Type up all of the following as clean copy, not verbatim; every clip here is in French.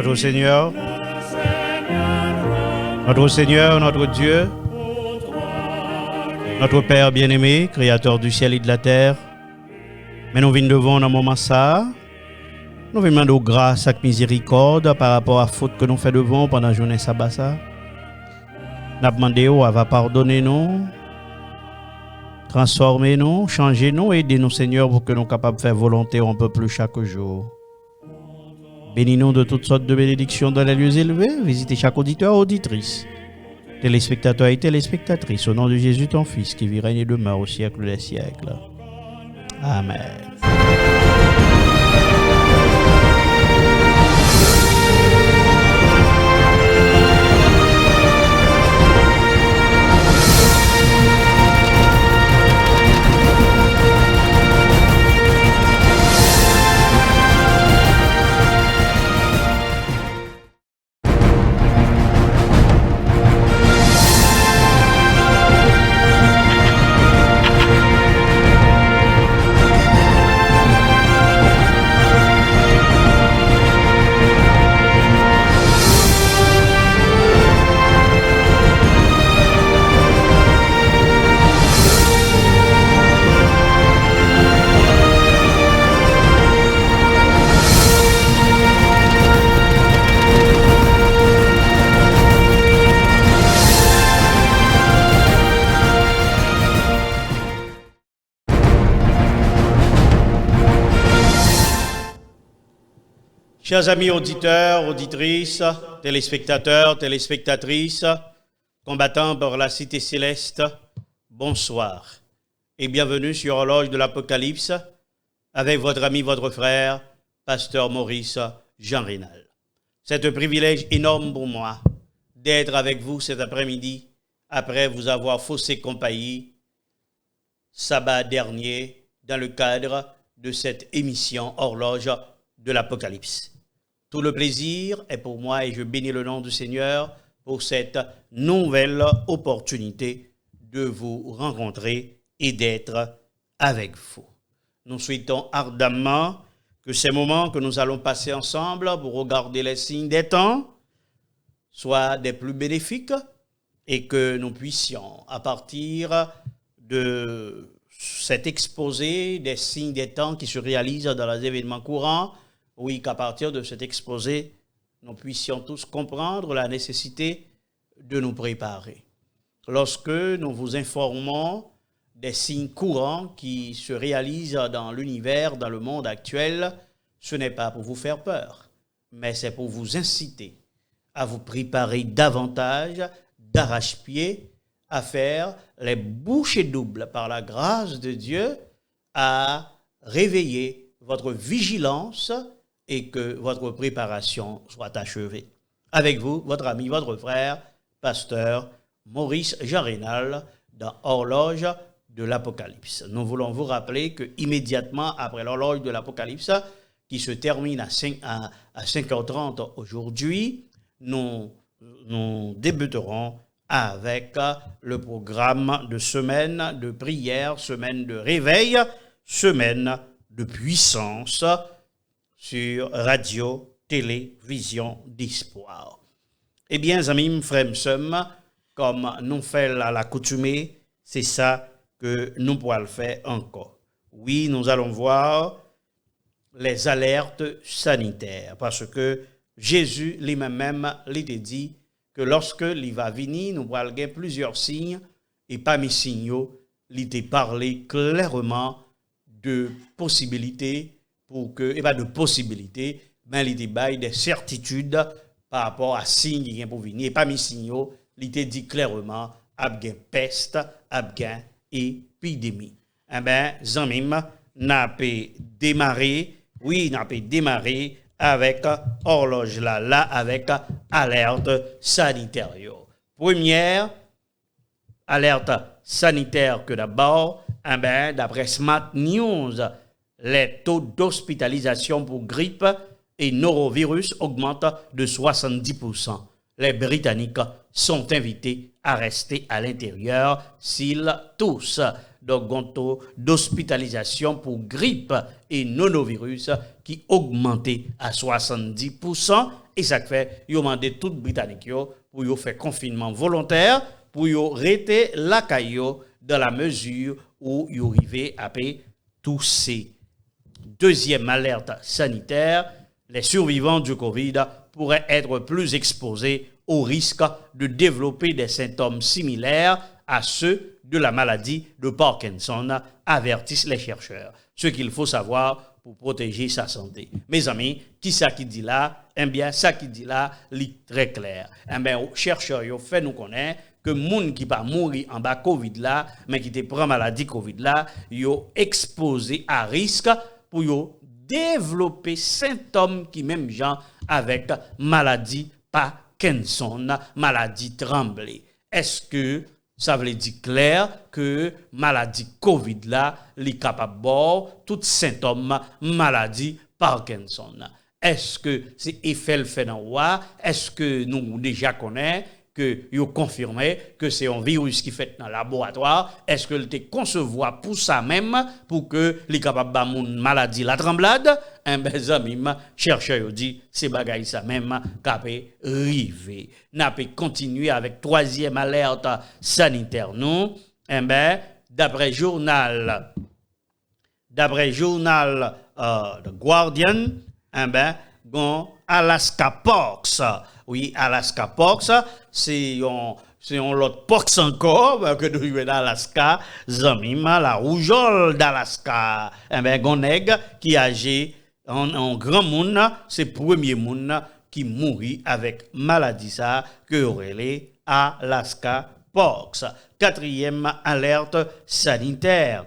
Notre Seigneur, notre Dieu, notre Père bien-aimé, Créateur du ciel et de la terre, mais nous venons devant dans moment ça, nous venons demander grâce et miséricorde par rapport à la faute que nous faisons devant pendant la journée sabbat. Nous avons demandé à pardonner nous, transformer nous, changer nous, aider nous Seigneur pour que nous soyons capables de faire volonté un peu plus chaque jour. Bénis-nous de toutes sortes de bénédictions dans les lieux élevés. Visitez chaque auditeur et auditrice, téléspectateur et téléspectatrice, au nom de Jésus ton Fils, qui vit règne et demeure au siècle des siècles. Amen. Chers amis auditeurs, auditrices, téléspectateurs, téléspectatrices, combattants pour la cité céleste, bonsoir et bienvenue sur Horloge de l'Apocalypse avec votre ami, votre frère, pasteur Maurice Jean Rénal. C'est un privilège énorme pour moi d'être avec vous cet après-midi après vous avoir faussé compagnie sabbat dernier dans le cadre de cette émission Horloge de l'Apocalypse. Tout le plaisir est pour moi et je bénis le nom du Seigneur pour cette nouvelle opportunité de vous rencontrer et d'être avec vous. Nous souhaitons ardemment que ces moments que nous allons passer ensemble pour regarder les signes des temps soient des plus bénéfiques et que nous puissions, à partir de cet exposé des signes des temps qui se réalisent dans les événements courants, oui, qu'à partir de cet exposé, nous puissions tous comprendre la nécessité de nous préparer. Lorsque nous vous informons des signes courants qui se réalisent dans l'univers, dans le monde actuel, ce n'est pas pour vous faire peur, mais c'est pour vous inciter à vous préparer davantage, d'arrache-pied, à faire les bouchées doubles par la grâce de Dieu, à réveiller votre vigilance et que votre préparation soit achevée. Avec vous, votre ami, votre frère, pasteur Maurice Jean Rénal, dans Horloge de l'Apocalypse. Nous voulons vous rappeler que immédiatement après l'horloge de l'Apocalypse, qui se termine à 5h30 aujourd'hui, nous débuterons avec le programme de semaine de prière, semaine de réveil, semaine de puissance, sur radio, télévision d'espoir. Eh bien, amis, frères, sœurs, comme nous faisons l'accoutumée, c'est ça que nous pourrons le faire encore. Oui, nous allons voir les alertes sanitaires, parce que Jésus lui-même l'était dit que lorsque il va venir, nous pourrons avoir plusieurs signes, et parmi les signaux, il était parlé clairement de possibilités pour que, et pas de possibilités, mais il était des certitudes par rapport à signes qui viennent pour venir. Et parmi les signaux, il était dit clairement, il y a peste, il y a épidémie. Eh bien, Zamim, n'a pas démarré, oui, n'a pas démarré avec horloge là, avec alerte sanitaire. Première alerte sanitaire que d'abord, eh bien, d'après Smart News, les taux d'hospitalisation pour grippe et norovirus augmentent de 70%. Les Britanniques sont invités à rester à l'intérieur s'ils toussent. donc taux d'hospitalisation pour grippe et norovirus qui augmenté à 70%. Et ça fait, ils ont demandé tout Britannique pour y faire confinement volontaire, pour y arrêter la caillou dans la mesure où ils arrivent à payer tous ces. Deuxième alerte sanitaire, les survivants du Covid pourraient être plus exposés au risque de développer des symptômes similaires à ceux de la maladie de Parkinson, avertissent les chercheurs. Ce qu'il faut savoir pour protéger sa santé. Mes amis, qui ça qui dit là? Eh bien, ça qui dit là, est très clair. Eh bien, chercheurs, ils fait nous connaître que moun qui pas mourir en bas Covid là, mais qui te prend maladie Covid là, yo exposé à risque pour yo développer symptômes qui même gens avec maladie Parkinson, maladie Tremblay. Est-ce que ça veut dire clair que maladie Covid là, li capable bord tout symptômes maladie Parkinson? Est-ce que c'est effet le fait dans est-ce que nous déjà connaissons que yo confirmé que c'est un virus qui fait dans le laboratoire? Est-ce que le te concevoir pour ça même pour que les capable ba moun maladie la tremblade? Un ben amis chercheur dit c'est bagaille ça même capé river. N'a pas continuer avec troisième alerte sanitaire non? Un ben d'après journal The Guardian, un ben gon Alaska Pox. Oui, Alaska Pox, c'est un autre pox encore que nous avons dans Alaska, Zamima, la rougeole d'Alaska. Un ben goneg qui âgé en grand monde, c'est premier monde qui mourit avec maladie ça que aurait Alaska Pox. Quatrième alerte sanitaire.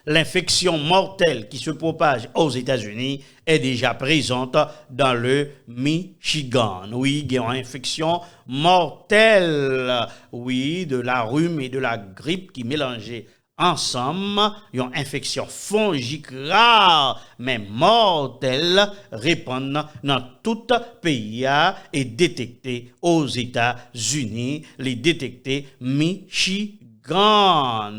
L'infection mortelle qui se propage aux États-Unis est déjà présente dans le Michigan. Oui, il y a une infection mortelle, oui, de la rhume et de la grippe qui mélangées ensemble. Il y a une infection fongique rare, mais mortelle, répandue dans tout pays et détectée aux États-Unis. Les détectés Michigan.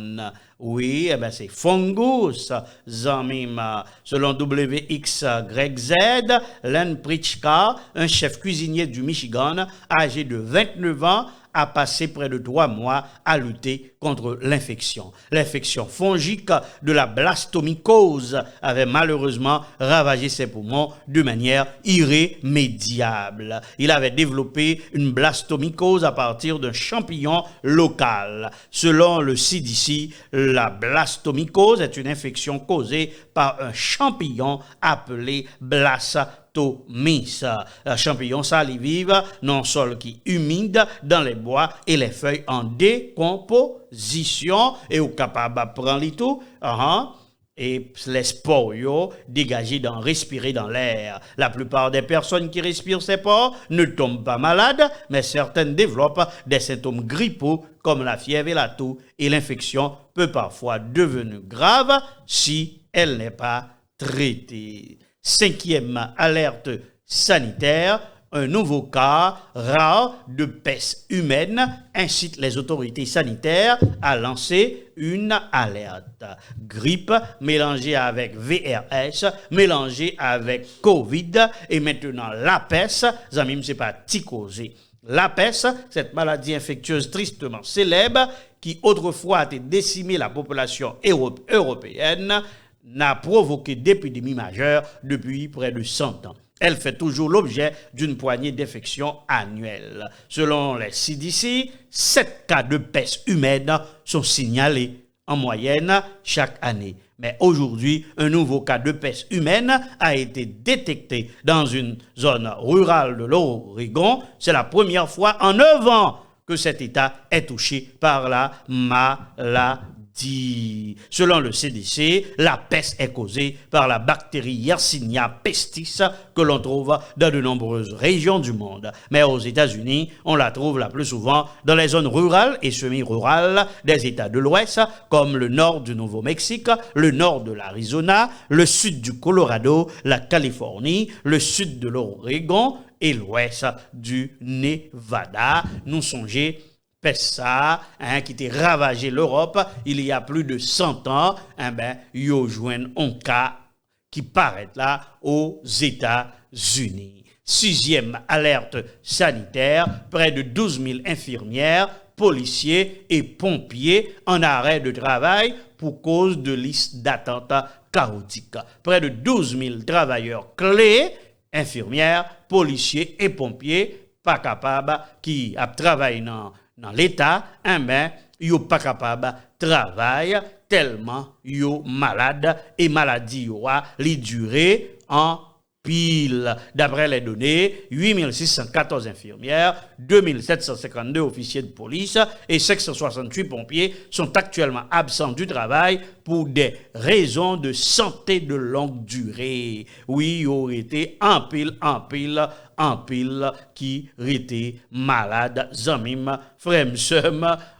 Oui, eh ben c'est fungus, zamim. Selon WXYZ, Len Pritchka, un chef cuisinier du Michigan, âgé de 29 ans, a passé près de 3 mois à lutter contre l'infection. L'infection fongique de la blastomycose avait malheureusement ravagé ses poumons de manière irrémédiable. Il avait développé une blastomycose à partir d'un champignon local. Selon le CDC, la blastomycose est une infection causée par un champignon appelé Blastomyces. Un champignon ça les vive dans un sol qui humide dans les bois et les feuilles en décomposition et au capable de prendre les tout et les spores dégagés respirer dans l'air. La plupart des personnes qui respirent ces spores ne tombent pas malades, mais certaines développent des symptômes grippaux comme la fièvre et la toux, et l'infection peut parfois devenir grave si elle n'est pas traitée. Cinquième alerte sanitaire, un nouveau cas rare de peste humaine incite les autorités sanitaires à lancer une alerte. Grippe mélangée avec VRS, mélangée avec Covid et maintenant la peste, zamim c'est pas ticosé. La peste, cette maladie infectieuse tristement célèbre qui autrefois a décimé la population européenne, n'a provoqué d'épidémies majeures depuis près de 100 ans. Elle fait toujours l'objet d'une poignée d'infections annuelles. Selon les CDC, 7 cas de peste humaine sont signalés en moyenne chaque année. Mais aujourd'hui, un nouveau cas de peste humaine a été détecté dans une zone rurale de l'Oregon. C'est la première fois en 9 ans que cet État est touché par la maladie. Selon le CDC, la peste est causée par la bactérie Yersinia pestis que l'on trouve dans de nombreuses régions du monde. Mais aux États-Unis, on la trouve la plus souvent dans les zones rurales et semi-rurales des États de l'Ouest, comme le nord du Nouveau-Mexique, le nord de l'Arizona, le sud du Colorado, la Californie, le sud de l'Oregon et l'ouest du Nevada. Nous songez peste ça, qui était ravagé l'Europe il y a plus de 100 ans, yo joignent un cas qui paraît là aux États-Unis. 6e alerte sanitaire, près de 12 000 infirmières, policiers et pompiers en arrêt de travail pour cause de liste d'attente chaotique. Près de 12 000 travailleurs clés, infirmières, policiers et pompiers, pas capables, qui a travaillé dans l'État, yo pas capable travail tellement yo malade et maladie yo a li duré en pile. D'après les données, 8614 infirmières, 2752 officiers de police et 568 pompiers sont actuellement absents du travail pour des raisons de santé de longue durée. Oui, ils auraient été en pile qui étaient malades, zamim, frères,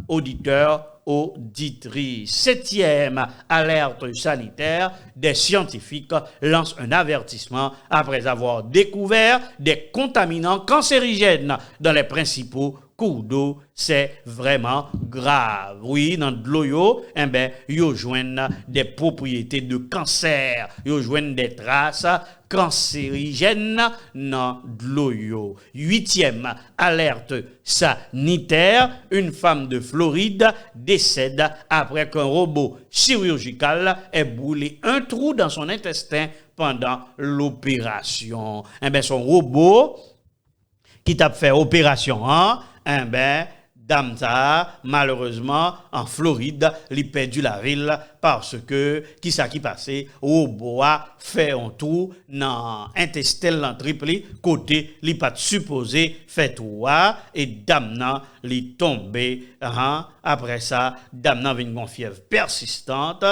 auditeurs, auditrices. 7e alerte sanitaire, des scientifiques lancent un avertissement après avoir découvert des contaminants cancérigènes dans les principaux cours d'eau. C'est vraiment grave. Oui, dans de l'eau, yo joignent des propriétés de cancer, yo joignent des traces cancérigènes dans de l'eau. 8e alerte sanitaire, une femme de Floride décède après qu'un robot chirurgical ait brûlé un trou dans son intestin pendant l'opération. Son robot qui t'a fait opération, dame ça, malheureusement, en Floride, il a perdu la ville parce que, qui ça qui passait, au bois fait un trou dans l'intestin triple, côté, il pas supposé fait tout, et dame nan, il tombé, après ça, dame nan vient une fièvre persistante,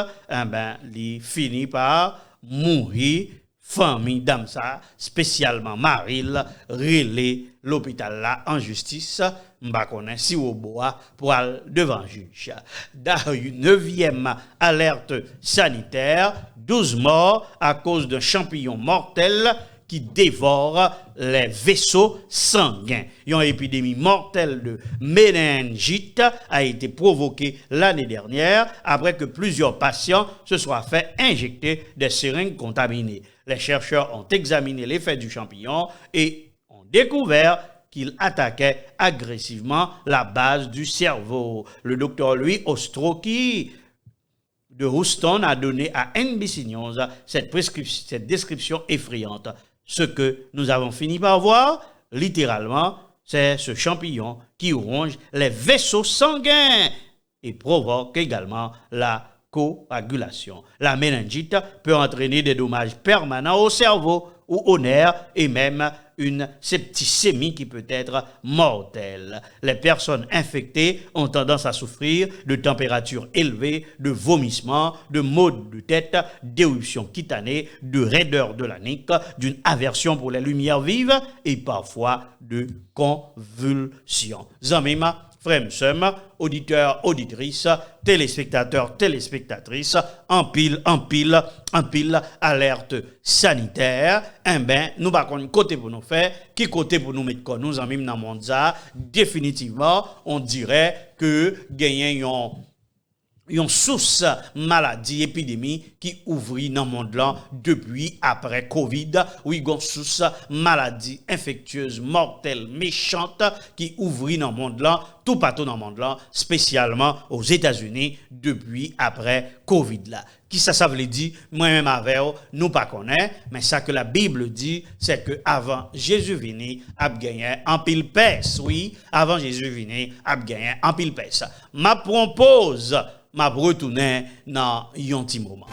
il finit par mourir. Famille dame ça, spécialement Maril, relais l'hôpital là en justice, m'ba connaît si au bois pour aller devant juge. 9e alerte sanitaire, 12 morts à cause d'un champignon mortel qui dévore les vaisseaux sanguins. Une épidémie mortelle de méningite a été provoquée l'année dernière après que plusieurs patients se soient fait injecter des seringues contaminées. Les chercheurs ont examiné l'effet du champignon et ont découvert qu'il attaquait agressivement la base du cerveau. Le docteur Louis Ostroki de Houston a donné à NBC News cette description effrayante. Ce que nous avons fini par voir, littéralement, c'est ce champignon qui ronge les vaisseaux sanguins et provoque également la coagulation. La méningite peut entraîner des dommages permanents au cerveau ou aux nerfs et même une septicémie qui peut être mortelle. Les personnes infectées ont tendance à souffrir de températures élevées, de vomissements, de maux de tête, d'éruptions cutanées, de raideur de la nuque, d'une aversion pour les lumières vives et parfois de convulsions. Zamima, frères, auditeurs, auditrices, téléspectateurs, téléspectatrices, en pile, alerte sanitaire, nous pas côté pour nous faire, qui côté pour nous mettre quoi, nous en même dans le monde ça, définitivement, on dirait que gagnons une source maladie, épidémie qui ouvrit dans le monde là depuis après Covid. Oui, une source maladie infectieuse, mortelle, méchante qui ouvrit dans le monde là, tout partout dans le monde là, spécialement aux États-Unis depuis après Covid là. Qui ça veut dire? Moi-même avec nous pas connaît, mais ça que la Bible dit, c'est que avant Jésus venu, a gagné en pile peste. Oui, avant Jésus venu, a gagné en pile peste. Ma propose m'a retourné dans un petit moment.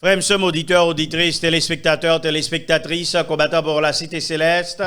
Frères et sœurs, auditeurs, auditrices, téléspectateurs, téléspectatrices, combattants pour la cité céleste.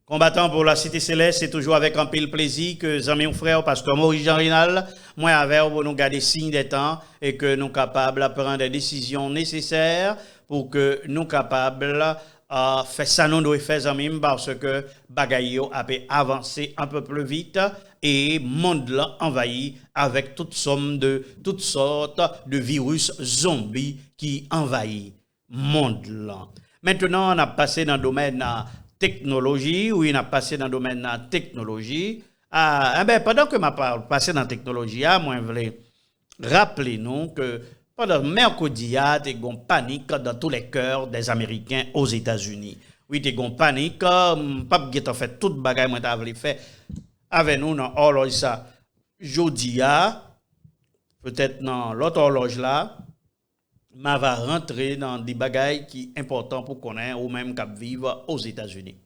Combattant pour la cité céleste, c'est toujours avec un pile plaisir que amis mon frère, pasteur Maurice Jean Rinal, moi avec pour nous garder signe des temps et que nous capables de prendre des décisions nécessaires pour que nous capables faire ça nous doit faire amis parce que bagaille a pu avancer un peu plus vite et monde là envahi avec toutes sortes de virus zombies qui envahissent monde là. Maintenant on a passé dans le domaine technologie, ou il a passé dans le domaine de la technologie. Pendant que je passé dans la technologie, moi, je voulais rappeler nous que pendant mercredi, il y a une panique dans tous les cœurs des Américains aux États-Unis. Oui, il y a une panique, pas de fait toute bagaille moi t'avais fait avec nous dans l'horloge ça. Jeudi, peut-être dans l'autre horloge là, ma va rentrer dans des bagailles qui sont importants pour connaître ou même qui vivent aux États-Unis.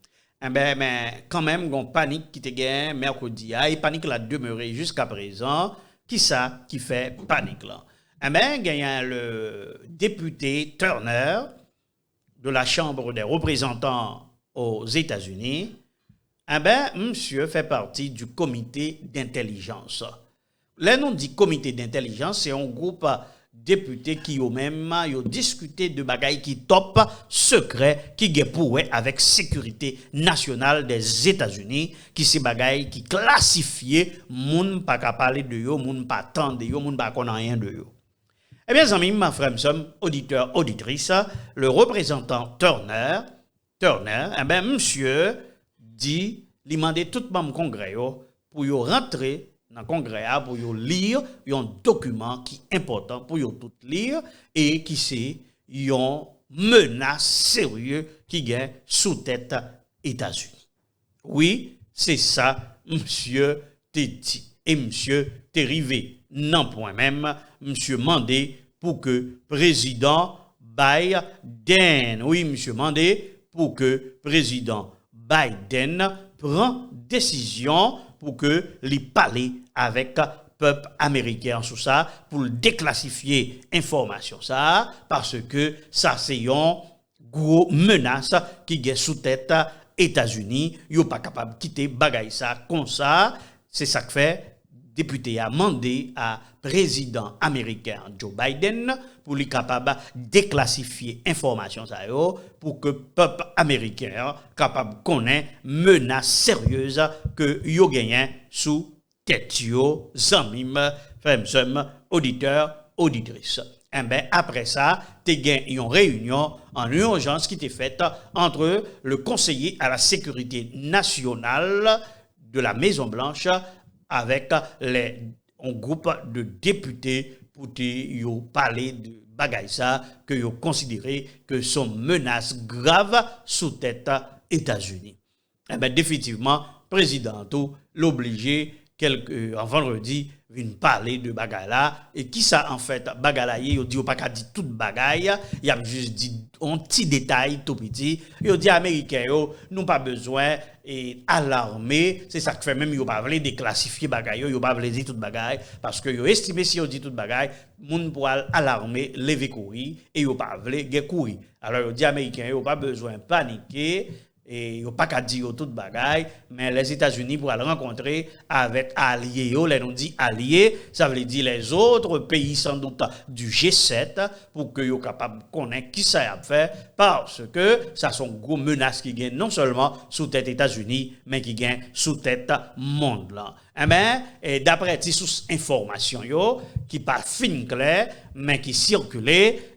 Mais quand même, il y a une panique qui te gagne mercredi. Et panique l'a demeuré jusqu'à présent. Qui ça qui fait panique là? Il y a le député Turner de la Chambre des représentants aux États-Unis. Monsieur fait partie du comité d'intelligence. Là, on dit comité d'intelligence, c'est un groupe députés qui ont même discuté de bagailles qui top secret qui pourrait avec sécurité nationale des États-Unis qui ces bagailles qui classifié moun pas qu'à parler de yo moun pas tendre yo moun pas connait rien de yo. Eh bien amis ma frère auditeur auditrice le représentant Turner monsieur dit il mandé tout membre congrès yo pour yo rentrer dans le congrès pour lire un document qui est important pour tout lire et qui c'est une menace sérieuse qui est sous tête États-Unis. Oui, c'est ça, monsieur te dit. Et monsieur te rivé. Non point même, monsieur mandé pour que président Biden, oui, monsieur mandé pour que président Biden prend décision pour que les palais avec peuple américain sous ça pour déclassifier information ça parce que ça c'est une gros menace qui est sous tête États-Unis yo pas capable de quitter bagaille ça comme ça c'est ça que fait député a demandé à président américain Joe Biden pour lui capable déclassifier information ça yo pour que peuple américain capable connaître menace sérieuse que yo gagne sous tête yo zanmim frères auditeurs auditrices. Après ça, tu as une réunion en urgence qui était faite entre le conseiller à la sécurité nationale de la Maison Blanche avec un groupe de députés pour te parler de bagaille ça que yo considéré que sont menaces graves sous tête États-Unis. Définitivement président tout l'obligé en vendredi vient parler de bagaille là et qui ça en fait bagaille là il dit pas qu'à dit toute bagaille il a juste dit un petit détail tout petit il dit américain yo nous pas besoin et alarmer c'est ça que fait même yo pas veut déclassifier bagaille yo pas veut dire toute bagaille parce que yo estimé si yo dit toute bagaille moun pour alarmer lever courir et yo pas veut courir alors il dit américain yo pas besoin paniquer et yo pas qu'à dire toute bagaille mais les États-Unis pour aller rencontrer avec alliés yo les nous dit alliés ça veut dire les autres pays sans doute du G7 pour que yo capable connaître qui ça a fait parce que ça sont gros menaces qui gagnent non seulement sous tête États-Unis mais qui gagnent sous tête monde là. Et d'après des sources information yo qui pas fin clair mais qui circulait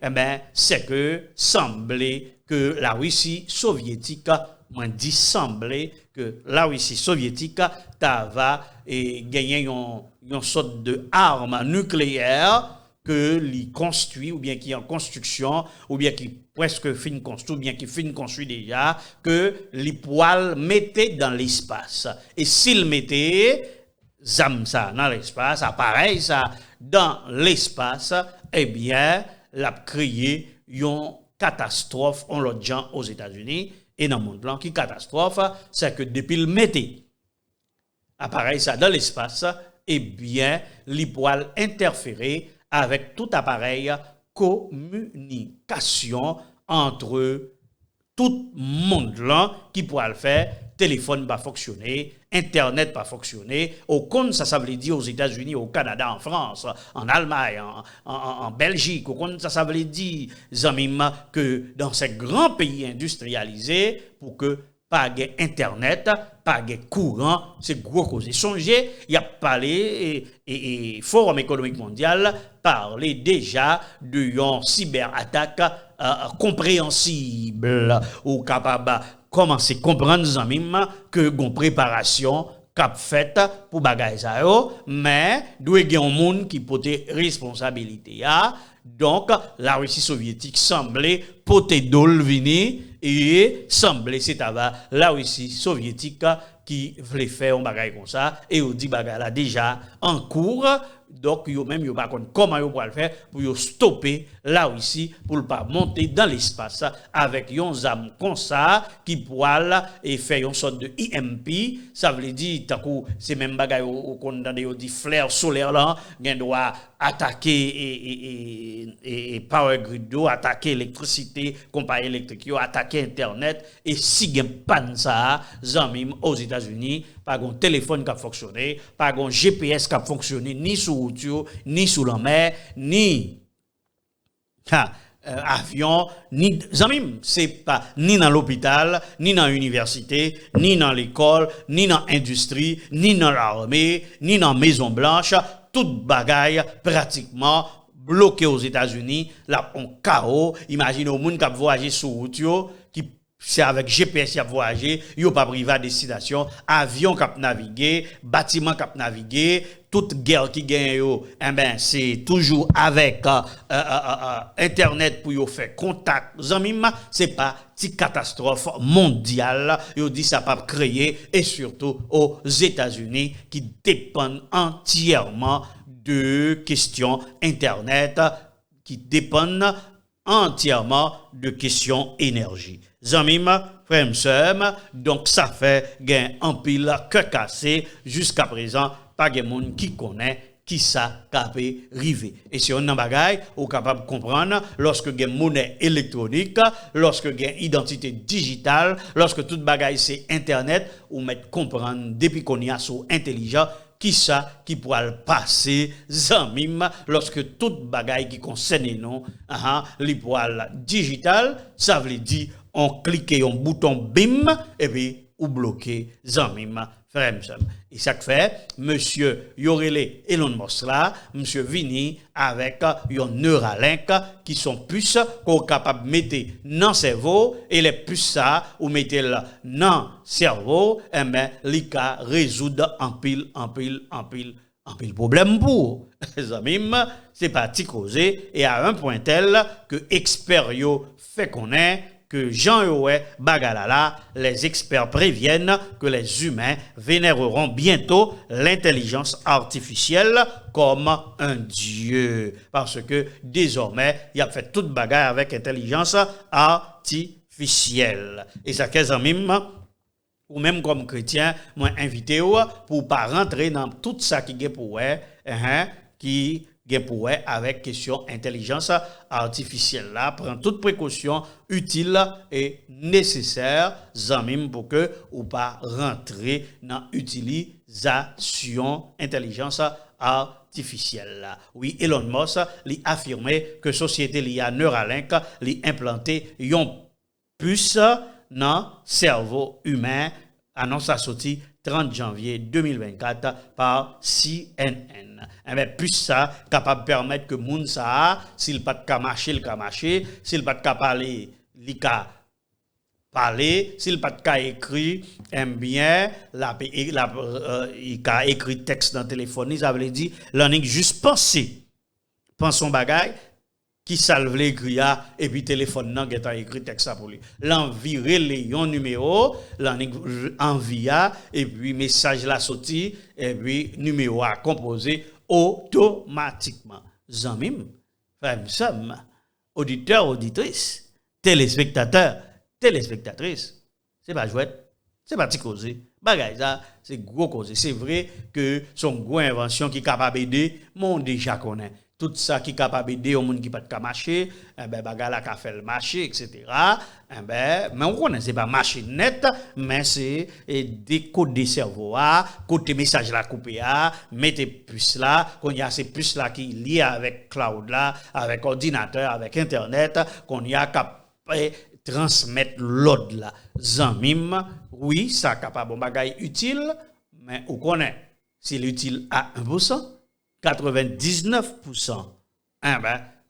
c'est que semblait que la Russie soviétique moi dit semblait que la Russie soviétique va gagner une sorte de arme nucléaire que li construit ou bien qui est en construction ou bien qui presque fin construit ou bien qui fin construit déjà que les poils mettaient dans l'espace et s'il mettait zam ça dans l'espace appareil ça dans l'espace eh bien l'a créé une catastrophe on l'autre gens aux États-Unis et dans le monde blanc qui catastrophe c'est que depuis le mettait appareil ça dans l'espace eh bien, il pourra interférer avec tout appareil communication entre tout le monde là qui pourra le faire. Téléphone pas fonctionner, Internet pas fonctionner. Au compte, ça veut dire aux États-Unis, au Canada, en France, en Allemagne, en Belgique. Au compte, ça veut dire, zamim, que dans ces grands pays industrialisés, pour que pas de Internet, pas de courant, c'est gros cause. Songez, il y a parlé, et Forum économique mondial parlait déjà de une cyberattaque compréhensible ou capable commencer à comprendre que gon préparation cap fait pour bagay ça yo, mais doit gen un monde qui porte responsabilité a. Donc la Russie soviétique semblait porter dol vini et semblait c'est la Russie soviétique qui voulait faire un bagay comme ça et on dit bagay là déjà en cours. Donc, yo même yo pas comment yo pour le faire pour yo stopper la Russie pour ne pas monter dans l'espace avec yon zam comme ça qui pourra et faire une sorte de IMP. Ça veut dire c'est même bagay au condamné yo dit flare solaire là gen doit attaquer et power grid do attaquer électricité compagnie électrique yo attaquer internet et si gen panne ça zamim aux États-Unis pas gon téléphone qui a fonctionné, pas gon GPS qui a fonctionné ni sur route ni sous la mer ni avion ni zamim c'est pas ni dans l'hôpital ni dans l'université ni dans l'école ni dans l'industrie ni dans l'armée ni dans la Maison Blanche toute bagaille pratiquement bloqué aux États-Unis là on chaos. Imagine au monde qui a voyagé sur route qui c'est avec GPS qui a voyagé, yo pas privé à destination, avion qui a navigué, bâtiment qui a navigué, toute guerre qui gagne yo, eh ben c'est toujours avec internet pour yo faire contact. Zamim, c'est pas une catastrophe mondiale, yo dit ça pas créer et surtout aux États-Unis qui dépendent entièrement de questions internet qui dépendent entièrement de questions énergie. Zamim, frère m'sem, donc ça fait gain en pile que cassé jusqu'à présent pas de monde qui connaît qui ça capé river. Et si on a bagay, on capable de comprendre lorsque gain monnaie électronique, lorsque gain identité digitale, lorsque toute bagay c'est internet, ou mettre comprendre depuis qu'on y a so intelligent qui ça qui pourra le passer zamim lorsque toute bagaille qui concerne nous li pourra digital ça veut dire on clique un bouton bim et puis ou bloquer zamim frère. Et ça fait monsieur Yorele Elon Musk là monsieur vini avec un Neuralink qui sont puces qu'on capable mettre dans cerveau et les puces ça ou mettez là dans cerveau et ben li ka résoudre en pile problème pour les amis c'est parti causer et à un point tel que expert yo fait connaître que Jean Yoé Bagalala, les experts préviennent que les humains vénéreront bientôt l'intelligence artificielle comme un dieu. Parce que désormais, il a fait toute bagarre avec intelligence artificielle. Et ça, qu'est-ce que ou même comme chrétien, moi invité pour pas rentrer dans tout ça qui est pour qui pour avec question intelligence artificielle là prend toute précaution utile et nécessaire zamim pour que ou pas rentrer dans utilisation intelligence artificielle là. Oui, Elon Musk li affirmé que société li a Neuralink li implanté yon puce dans cerveau humain annonce a sorti 30 janvier 2024 par CNN. Eh bien, plus ça, capable de permettre que moun ça, s'il pas de marcher, il marcher, s'il pas de parler, il parler, s'il pas de écrit, eh bien, il a écrit texte dans le téléphone, ça veut dire, l'on est juste penser, son bagage, qui salve les écrire et puis téléphone nan qui a écrit texte pour lui. L'envirer les numéro, l'envia et puis message la sorti et puis numéro à composer automatiquement. Zamim, frère Sam, auditeur, auditrice, téléspectateur, téléspectatrice, c'est pas jouet, C'est pas petit causé. Bagay ça, c'est gros causé. C'est vrai que son gros invention qui est capable d'aider, mon déjà connaît. Tout ça qui est capable d'aider au monde qui pas de marcher, bagay la ka fait le marché, etc. Mais on connaît, c'est pas marché net, mais c'est décoder cerveau, côté message la coupé, mettez puce là, qu'on y a ces puces là qui liées avec cloud là, avec ordinateur, avec internet, qu'on y a capable transmettre l'ordre là. Zanmim, oui, ça capable bon bagay utile, mais on connaît, s'il est utile à 1%, 99%,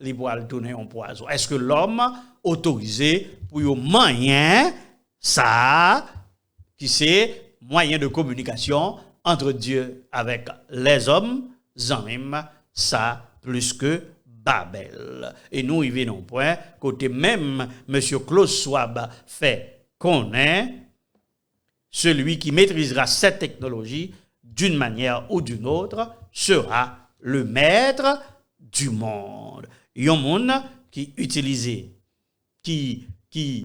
les poils tourner en poison. Est-ce que l'homme autorisé pour un moyen, ça, qui c'est moyen de communication entre Dieu avec les hommes, Zanmim, ça plus que Babel. Et nous, y venons au point, côté même M. Klaus Schwab fait connaître celui qui maîtrisera cette technologie d'une manière ou d'une autre sera le maître du monde. Il y a un monde qui utilise, qui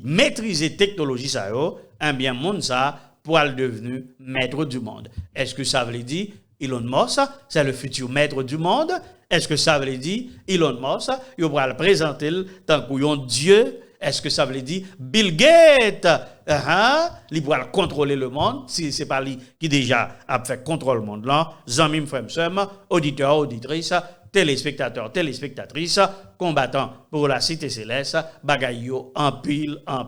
maîtrise technologie ça yo, un bien monde ça pour le devenu maître du monde. Est-ce que ça veut dire Elon Musk, c'est le futur maître du monde? Est-ce que ça veut dire Elon Musk, il va le présenter tant qu'un Dieu? Est-ce que ça veut dire Bill Gates, il va contrôler le monde, si ce n'est pas lui qui déjà a fait contrôle le monde là, Zanmim Fremsem, auditeurs, auditrices, téléspectateurs, téléspectatrices, combattants pour la cité céleste, bagayo en pile, à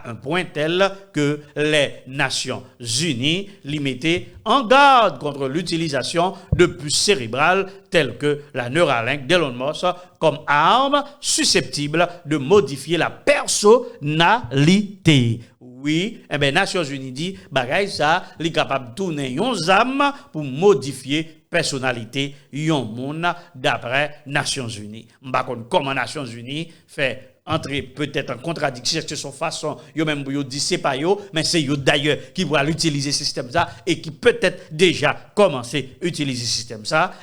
un point tel que les Nations Unies les mettaient en garde contre l'utilisation de puces cérébrales telles que la Neuralink d'Elon Musk comme arme susceptible de modifier la personnalité. Oui, Nations Unies dit, bagay ça, li capable de tourner yon âme pour modifier personnalité yon moun d'après Nations Unies. M'bakon comment Nations Unies fait entrer peut-être en contradiction sur son façon, yo même yo dit c'est pas yo, mais c'est yo d'ailleurs qui va l'utiliser ce système ça et qui peut-être déjà commencé à utiliser ce système ça,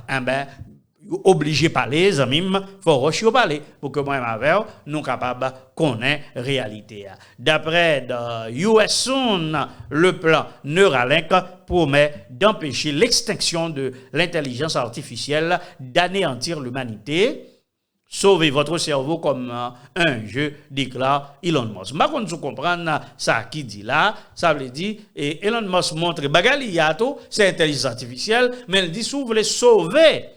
obligé parler, zamim, faut rocher parler pour que moi avec nous capable connaître réalité. D'après US le plan Neuralink promet d'empêcher l'extinction de l'intelligence artificielle, d'anéantir l'humanité. Sauvez votre cerveau comme un jeu, déclare Elon Musk. Mais quand vous comprenez ça qui dit là, ça veut dire, et Elon Musk montre, bagali yato, c'est intelligence artificielle, mais il dit, si vous voulez sauver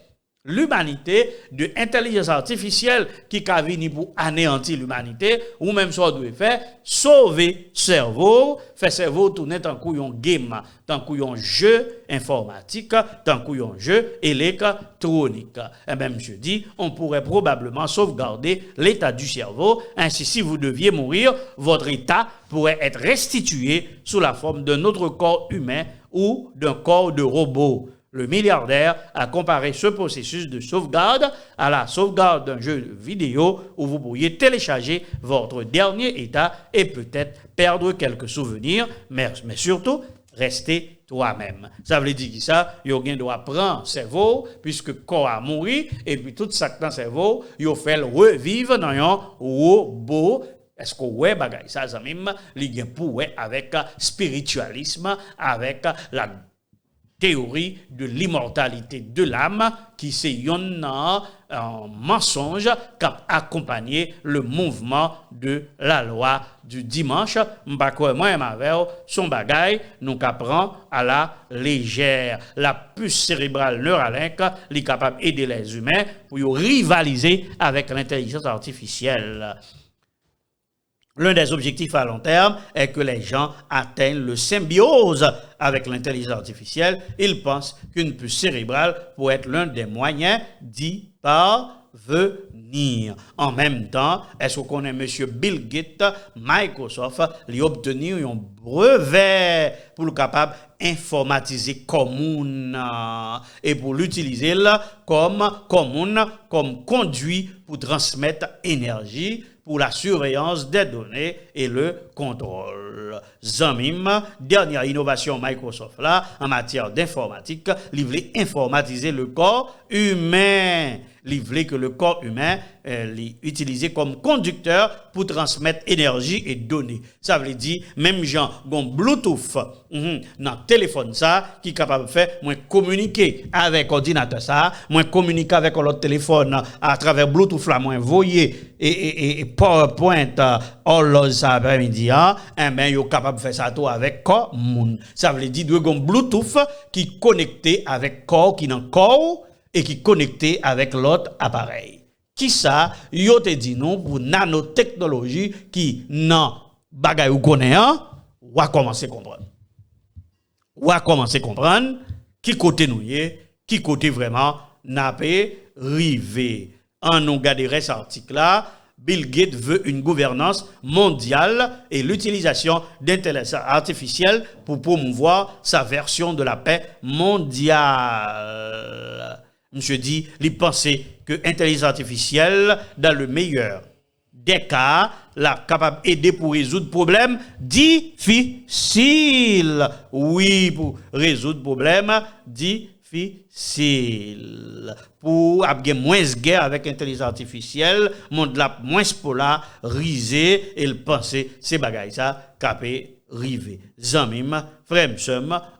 l'humanité de intelligence artificielle qui a venu pour anéantir l'humanité, ou même ça doit faire, sauver cerveau, faire cerveau tourner tant qu'on game, tant qu'on jeu informatique, tant qu'on jeu électronique. Et bien, monsieur dit, on pourrait probablement sauvegarder l'état du cerveau, ainsi si vous deviez mourir, votre état pourrait être restitué sous la forme d'un autre corps humain ou d'un corps de robot. Le milliardaire a comparé ce processus de sauvegarde à la sauvegarde d'un jeu vidéo où vous pourriez télécharger votre dernier état et peut-être perdre quelques souvenirs, mais surtout rester toi-même. Ça veut dire que ça, il doit prendre cerveau, puisque le corps a mouru, et puis tout ça dans le cerveau, il fait le revivre dans un robot. Est-ce que ouais bagay ça même li gen pour avec spiritualisme, avec la théorie de l'immortalité de l'âme qui c'est un mensonge qui a accompagné le mouvement de la loi du dimanche. M'bako moi avec son bagay nous prend à la légère. La puce cérébrale Neuralink est capable d'aider les humains pour rivaliser avec l'intelligence artificielle. L'un des objectifs à long terme est que les gens atteignent le symbiose avec l'intelligence artificielle. Ils pensent qu'une puce cérébrale pourrait être l'un des moyens d'y parvenir. En même temps, est-ce qu'on connaît M. Bill Gates, Microsoft, lui obtenir un brevet pour le capable informatiser commune et pour l'utiliser comme commune, comme conduit pour transmettre énergie pour la surveillance des données et le contrôle. Zanmim, dernière innovation Microsoft là, en matière d'informatique, il voulait informatiser le corps humain. il voulait que le corps humain utilisé comme conducteur pour transmettre énergie et données. Ça veut dire, même gens, gon Bluetooth, dans le téléphone ça, qui est capable de faire, moi communiquer avec l'ordinateur ça, moi communiquer avec l'autre téléphone à travers Bluetooth là, moi voyer et PowerPoint, horloge ça après-midi, eh ben, yo capable de faire ça tout avec corps moun. Ça veut dire, deux gon Bluetooth qui connecté avec corps, qui dans corps, et qui connecté avec l'autre appareil. Qui ça, yo te dit non pour nanotechnologie qui nan bagay ou connaît, ou va commencer à comprendre. Ou va commencer à comprendre qui côté nous yé, qui côté vraiment n'a pas rivé. En nous garder cet article là, Bill Gates veut une gouvernance mondiale et l'utilisation d'intelligence artificielle pour promouvoir sa version de la paix mondiale. Monsieur dit, il pensait que l'intelligence artificielle, dans le meilleur des cas, la capable d'aider pour résoudre problèmes difficiles. Oui, pour résoudre problèmes difficiles. Pour avoir moins de guerre avec l'intelligence artificielle, monde la moins polarisé et il pensait ces bagailles ça capé rivé. Zamim, frères,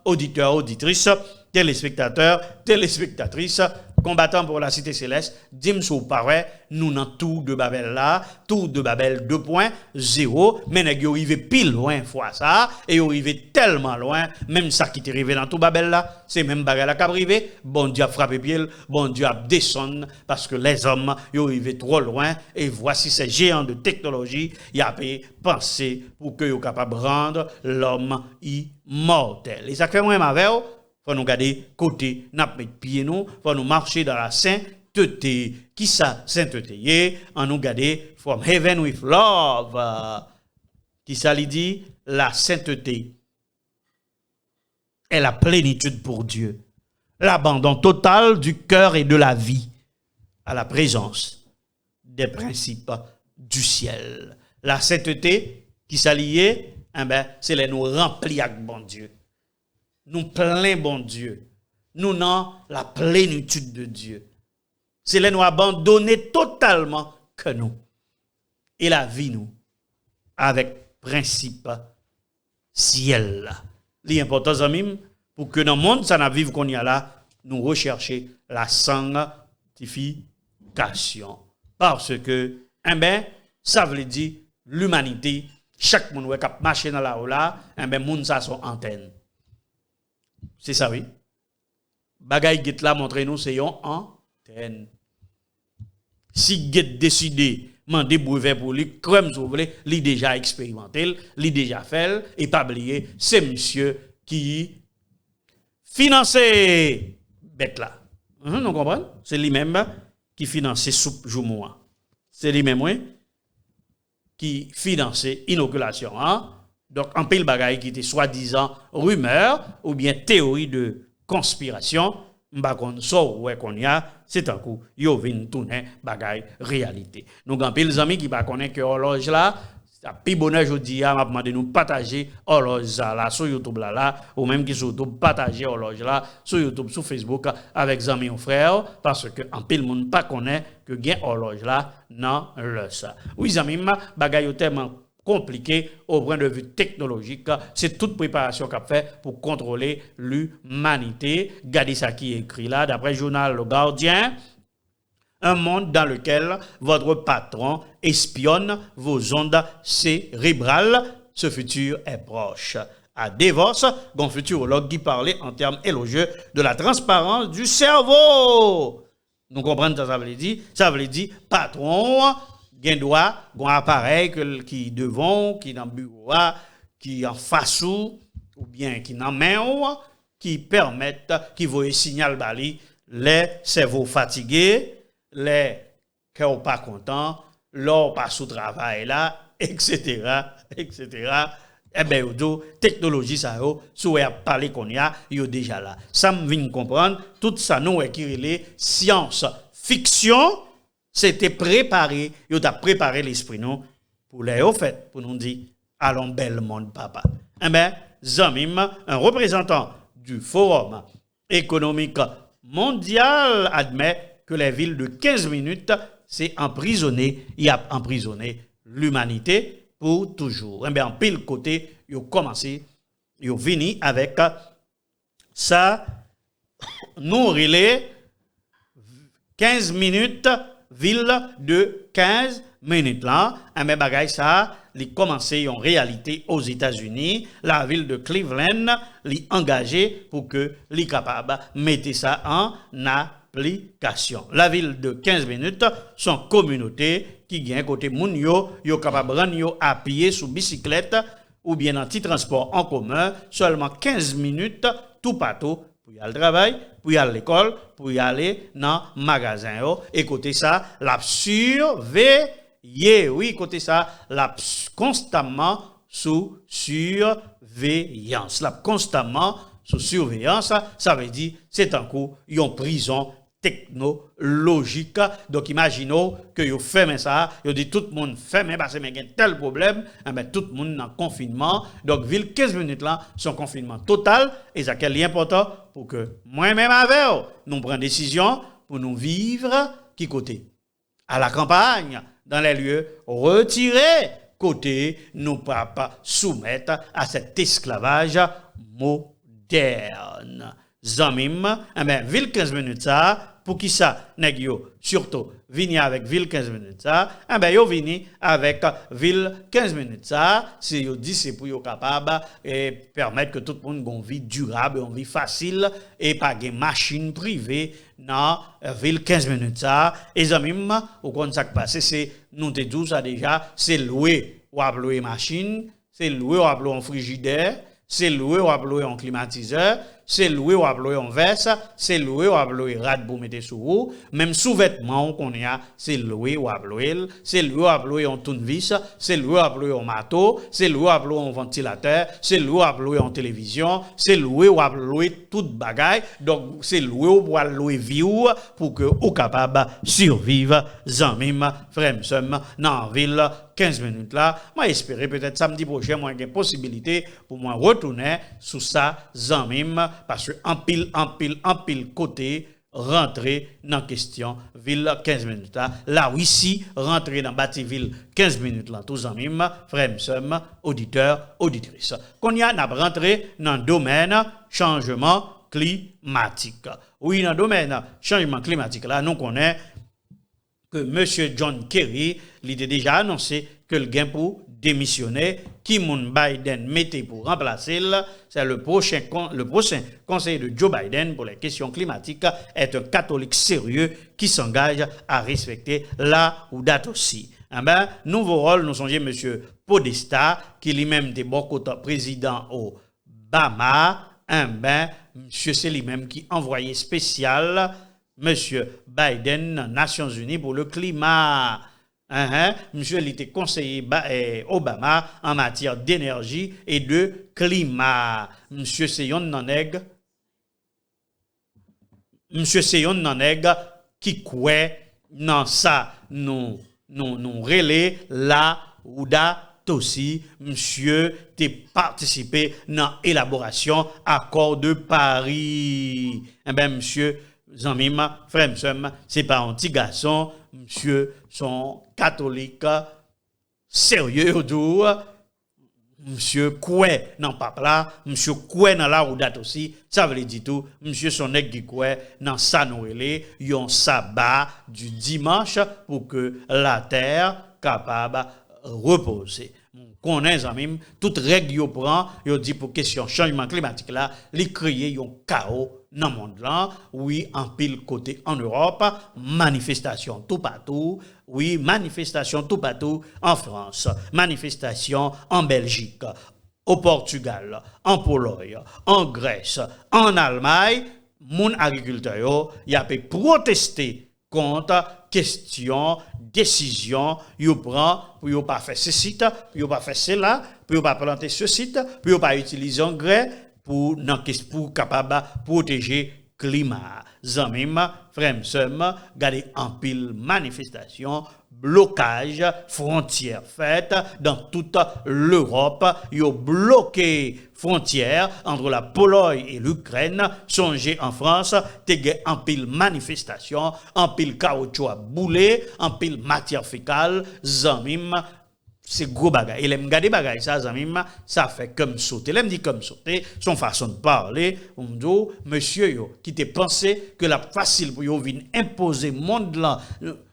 auditeurs, auditrices, téléspectateurs, téléspectatrices, combattants pour la cité céleste, dim sou paraît, nous dans tout de Babel là, tout de Babel 2.0, mais nous arrivons pile loin fois ça, et nous arrivons tellement loin, même ça qui est arrivé dans tout Babel là, c'est même Babel là qui est arrivé, bon Dieu a frappé pied, bon Dieu a descendu, parce que les hommes, ils arrivent trop loin, et voici ces géants de technologie, ils ont pensé pour que soient capables de rendre l'homme immortel. Et ça fait moins ma veille, faut nous garder côté, n'a mettre pied nous, faut nous marcher dans la sainteté. Qui ça sainteté? En nous garder from heaven with love. Qui ça lui dit? La sainteté est la plénitude pour Dieu. L'abandon total du cœur et de la vie à la présence des principes du ciel. La sainteté qui s'allie, c'est les nous remplir avec bon Dieu. Nous plein bon Dieu. Nous n'avons la plénitude de Dieu. C'est les nous abandonner totalement que nous. Et la vie nous. Avec principe ciel. L'important, amis, pour que dans le monde, ça n'a vivre qu'on y a là, nous rechercher la sanctification. Parce que, ça veut dire l'humanité, chaque monde qui marche dans la là, monde ça son antenne. C'est ça, oui. Bagay Get là montre nous c'est une antenne. Si Get décidé demander brevet pour lui, comme vous voulez, lui déjà expérimenté, lui déjà fait, et pas oublier, c'est monsieur qui finançait bête là. Nous comprenons? C'est lui-même qui finançait soupe jour-mois. C'est lui-même, oui, qui finançait inoculation. Donc, en pile bagaille qui était soi-disant rumeur ou bien théorie de conspiration, m'bakon so ouais qu'on y a, c'est un coup, yo vinn tourner bagaille réalité. Donc, en pile amis qui ba connaît que horloge là, ça pi bonheur jodi a m'a demandé nous partager horloge là sur YouTube là ou même qui sur YouTube partager horloge là sur YouTube sur Facebook avec amis ou frères parce que en pile monde pas connaît que gain horloge là non le ça. Oui amis, bagaille tellement compliqué au point de vue technologique, c'est toute préparation qu'a fait pour contrôler l'humanité. Regardez ça qui est écrit là, d'après le journal Le Gardien, un monde dans lequel votre patron espionne vos ondes cérébrales. Ce futur est proche. À Davos, un futurologue qui parlait en termes élogieux de la transparence du cerveau. Nous comprenons ce que ça veut dire? Ça veut dire patron, gen doit un appareil qui devant, qui dans le bureau, qui en face ou bien qui dans main qui permettent, qui voient signal bali, les cerveaux fatigués, les cœurs pas contents, l'or pas sous travail là, etc., etc. Eh bien, technologie, ça y est, sous parler qu'on y a, yo déjà là. Ça me vient comprendre, tout ça nous est qui est science fiction. C'était préparé, il a préparé l'esprit nous pour les au fait pour nous dire allons bel monde papa. Eh ben Zamim, un représentant du Forum économique mondial admet que les villes de 15 minutes, c'est emprisonner, il a emprisonné l'humanité pour toujours. Eh bien, en pile côté, ils ont commencé, ils ont fini avec ça, nous relais 15 minutes, ville de 15 minutes là, mais bagay ça, li commencé en réalité aux États-Unis, la ville de Cleveland li engagé pour que li capable mettre ça en application. La ville de 15 minutes, son communauté qui gagne côté moun yo capable rendre yo à pied sous bicyclette ou bien en petit transport en commun, seulement 15 minutes tout partout pour y aller au travail, pour y aller à l'école, pour y aller dans le magasin. Et côté ça, la surveiller, oui, côté ça, la constamment sous surveillance. La constamment sous surveillance, ça veut dire c'est un coup, ils ont prison technologique. Donc, imaginons que vous fermez ça, vous dites tout le monde ferme parce qu'il y a tel problème, tout le monde est en confinement. Donc, ville 15 minutes là, son confinement total, et ça est important pour que moi-même avec nous prenions décision pour nous vivre qui côté? À la campagne, dans les lieux retirés, côté, nous ne pouvons pas soumettre à cet esclavage moderne. Zamim, ville 15 minutes ça, pour qui ça, nèg yo, surtout, vini avec ville 15 minutes ça, yo vini avec ville 15 minutes ça, si yo dit c'est pour yo capable et permettre que tout le monde ait une vie durable, une vie facile et pas de machine privée dans ville 15 minutes ça. Et zamim, au compte ça qui passe, c'est, nous te disons ça déjà, c'est louer ou louer machine, c'est louer ou louer un frigidaire, c'est louer ou louer un climatiseur, c'est louer ou louer un verse, c'est louer ou louer rad pour mettre sous vous, même sous-vêtements qu'on a, c'est louer ou louer, c'est louer ou louer un tournevis, c'est louer ou louer un marteau, c'est louer ou louer un ventilateur, c'est louer ou louer en télévision, c'est louer ou louer toute bagaille, donc c'est louer ou louer vie pour que vous capable survivre, zanmim, fremsem, dans la ville 15 minutes là, moi espérer peut-être samedi prochain moi j'ai possibilité pour moi retourner sous ça zanmim parce que en pile côté rentrer dans question ville 15 minutes là ici rentrer dans Bativille 15 minutes là tout zanmim frères sœurs auditeurs auditrices qu'on y a n'a rentré dans le domaine changement climatique. Oui, dans le domaine changement climatique là nous connaissons que M. John Kerry l'idée déjà annoncé que le gain pour démissionner, qui moun Biden mettait pour remplacer, c'est le prochain conseiller de Joe Biden pour les questions climatiques est un catholique sérieux qui s'engage à respecter la ou date aussi. Nouveau rôle, nous songeons M. Podesta, qui lui-même était bon côté président Obama, monsieur c'est lui-même qui envoyé spécial Monsieur Biden, Nations Unies pour le climat. Monsieur, il était conseiller Obama en matière d'énergie et de climat. Monsieur Seyon Naneg. Monsieur Seyon Naneg qui croit dans ça, nous relais là ou da aussi, monsieur, t'es participé dans l'élaboration accord de Paris. Monsieur, Zanmim, frère, c'est pas un petit garçon, monsieur, son catholique, sérieux, monsieur, quoi, non, papa là, monsieur, quoi, dans la route aussi, ça veut dire tout, monsieur, son nègre qui quoi, dans sa noël, yon sabbat du dimanche pour que la terre capable reposer. Connaît Zanmim, toute règle yo prend, yo dit pour question changement climatique là, li créer un chaos dans le monde là, oui, en pile côté en Europe, manifestation tout partout, oui, manifestation tout partout en France, manifestation en Belgique, au Portugal, en Pologne, en Grèce, en Allemagne, mon agriculteur y a pu protester contre question, décision, yo prend pour yo pas faire ce site, pour yo pas faire cela, pour yo pas planter ce site, pour yo pas utiliser engrais pour capable protéger climat. Zanmim, frère, sœur, gardez en pile manifestation, blocage, frontières faites dans toute l'Europe. Ils ont bloqué frontières entre la Pologne et l'Ukraine. Songez en France, t'es en pile manifestation, en pile caoutchouc à bouler, en pile matière fécale, zanmim. C'est gros bagay. Et l'aime garder bagay ça, zanmim, ça fait comme sauter. L'aime dit comme sauter, son façon de parler, on me dit, monsieur yo, qui te pensé que la facile pour yo venir imposer monde là,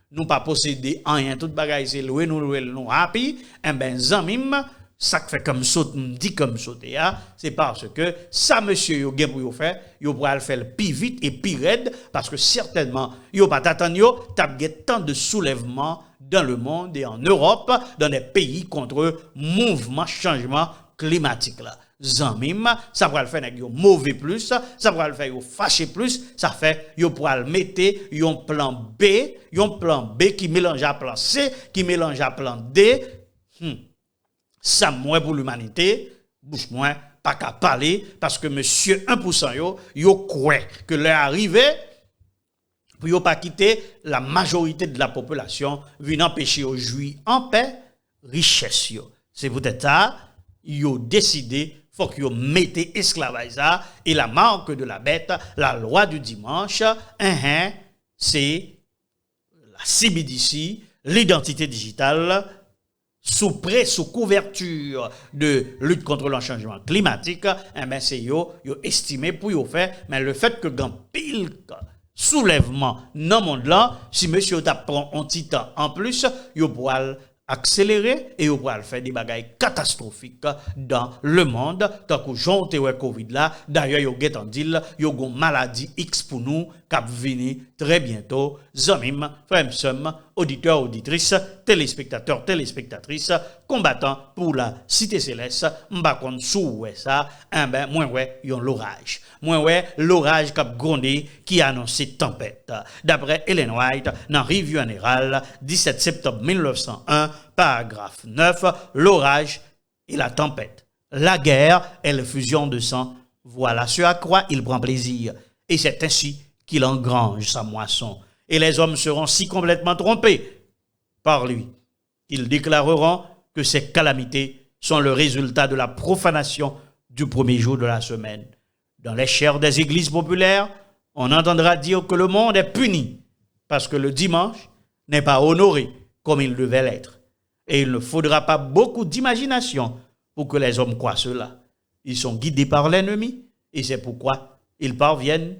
nous pas posséder rien, tout bagay c'est loué, nous happy, et ben zanmim, ça fait comme saute, dit comme sauter, c'est parce que ça, monsieur yo gen pour yo faire, yo pourra le faire plus vite et plus raide, parce que certainement, yo pas t'attendre yo, t'as tant de soulèvements dans le monde et en Europe, dans des pays contre mouvement changement climatique là. Zanmim, ça pourra le faire avec mauvais plus, ça pourra le faire fâché plus, ça fait yo pourra le mettre un plan B qui mélange à plan C, qui mélange à plan D. Ça moins pour l'humanité, bouche moins pas qu'à parler parce que monsieur 1% yo croit que l'heure arrivé pour yo pas quitter la majorité de la population vient empêcher aux juifs en paix richesse yo. C'est peut-être ça yo décidé faut que yo mettez esclavage ça et la marque de la bête, la loi du dimanche, c'est la CBDC, l'identité digitale sous couverture de lutte contre le changement climatique, c'est yo estimé pour yo faire, mais le fait que grand pile soulèvement dans le monde là, si monsieur t'a prend un petit temps en plus, yo pourra accélérer et yo pourra faire des bagailles catastrophiques dans le monde tant que Jean Covid là, d'ailleurs yo get en deal, yo gon maladie X pour nous cap venir très bientôt. Zanmim, frères, sœurs, auditeurs, auditrices, téléspectateurs, téléspectatrices, combattants pour la cité céleste, m'ba kon sou ça, moi ouais, yon l'orage. Moi ouais, l'orage cap grondé qui annonce tempête. D'après Ellen White dans Revue Générale 17 septembre 1901, paragraphe 9, l'orage et la tempête. La guerre est la fusion de sang. Voilà ce à quoi il prend plaisir. Et c'est ainsi qu'il engrange sa moisson. Et les hommes seront si complètement trompés par lui qu'ils déclareront que ces calamités sont le résultat de la profanation du premier jour de la semaine. Dans les chairs des églises populaires, on entendra dire que le monde est puni parce que le dimanche n'est pas honoré comme il devait l'être. Et il ne faudra pas beaucoup d'imagination pour que les hommes croient cela. Ils sont guidés par l'ennemi et c'est pourquoi ils parviennent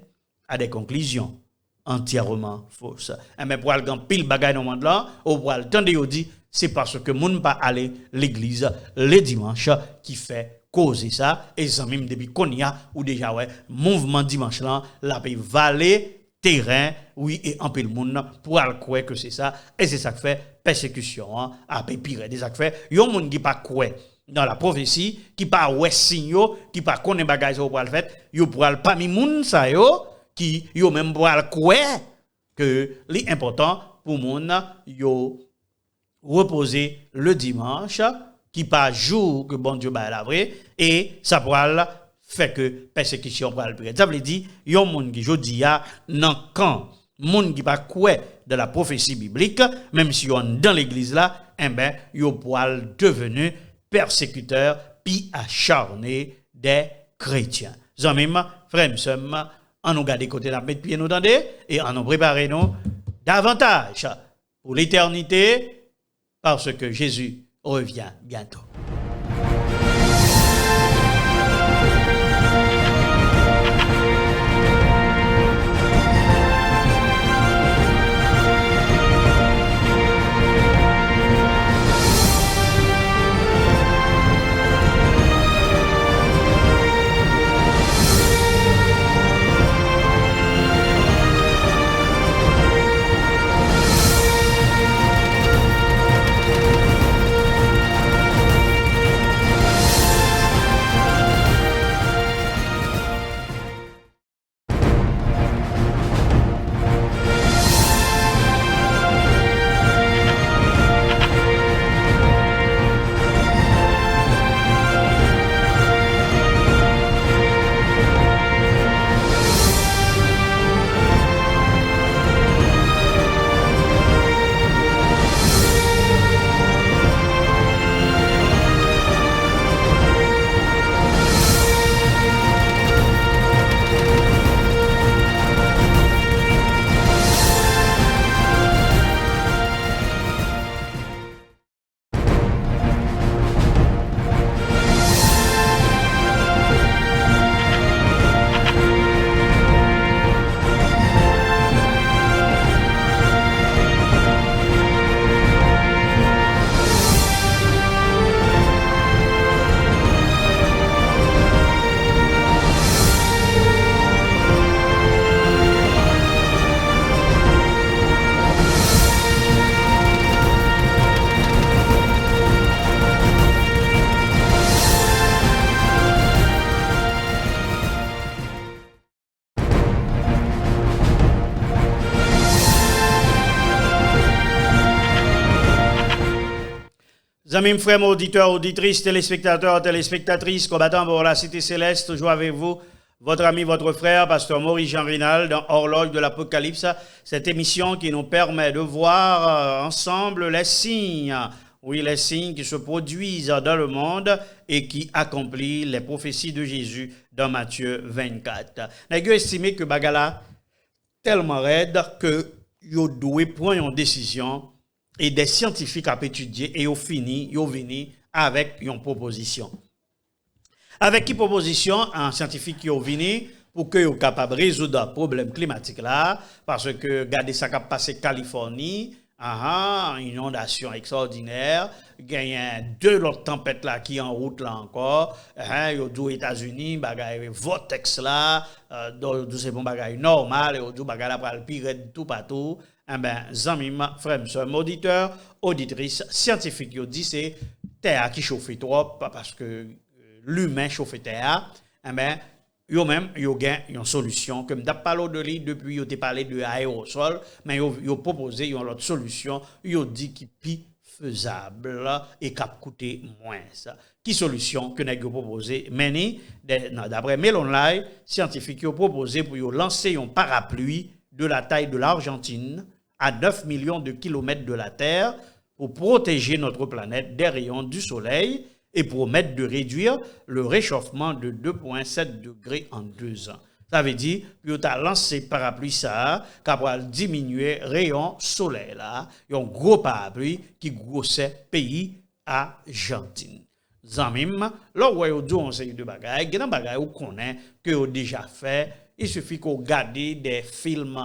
à des conclusions entièrement fausses. Mais pour aller dans pile bagaille dans le monde là, au pour le temps de dit, c'est parce que moun pas aller l'église les dimanches qui fait causer ça et ça même depuis qu'on y a ou déjà ouais mouvement dimanche là la paix valer terrain oui et en pile monde pour aller croire que c'est ça et c'est ça qui fait persécution à pire des ça fait yon monde qui pas croire dans la prophétie qui pas ouais signaux qui pas connaît bagage pour le fait yo pour aller parmi moun ça yo qui yo même pour aller croire que l'important pour moun yo reposer le dimanche qui pas jour que bon Dieu ba la vrai et ça pourra fait que persécution pourra le ça veut dire yon monde qui jodi a nan camp monde qui pas croire de la prophétie biblique même si on dans l'église là yo pourra devenir persécuteur puis acharné des chrétiens. Zanmim, frères, sœurs, en nous garder côté la mettre pied nous tendez et en nous préparer nous davantage pour l'éternité parce que Jésus revient bientôt. Amis, frères, auditeurs, auditrices, téléspectateurs, téléspectatrices, combattants pour la cité céleste, toujours avec vous, votre ami, votre frère, pasteur Maurice Jean Rinal, dans Horloge de l'Apocalypse, cette émission qui nous permet de voir ensemble les signes, oui, les signes qui se produisent dans le monde et qui accomplissent les prophéties de Jésus dans Matthieu 24. N'a-t-il estimé que Bagala tellement raide que yo doit prendre une décision et des scientifiques ont étudié et ont fini, ils ont venu avec une proposition. Avec qui proposition? Un scientifique qui ont venu pour que soient capable de résoudre le problème climatique là, parce que regardez ça qui a passé Californie, une inondation extraordinaire, il y a deux autres tempêtes là qui en route là encore, aux États-Unis, bagay vortex là, c'est bon bagay normal, et aux bagay là pral pire tout partout. Eh ben, zamim, frère, auditeur, auditrice, scientifique, yo dit c'est terre qui chauffe trop parce que l'humain chauffe terre. Eh ben, yo même, yo gain une solution. Comme d'ap parlé de lui depuis, yo t'ai parlé de aérosol, mais yo proposé une autre solution. Yo dit qui pi faisable et cap coûter moins ça. Qui solution que nèg yo proposé? Meni, d'après Melon scientifique yo proposé pour yo lancer un parapluie de la taille de l'Argentine à 9 millions de kilomètres de la Terre pour protéger notre planète des rayons du soleil et promettre de réduire le réchauffement de 2,7 degrés en 2 ans. Ça veut dire que tu as lancé parapluie ça, qui va diminuer rayon soleil là, un gros parapluie qui grossait pays Argentine. Zamim, là où on dit on sait de bagaille, il y a des bagailles où connaît que on déjà fait, il suffit qu'on regarde des films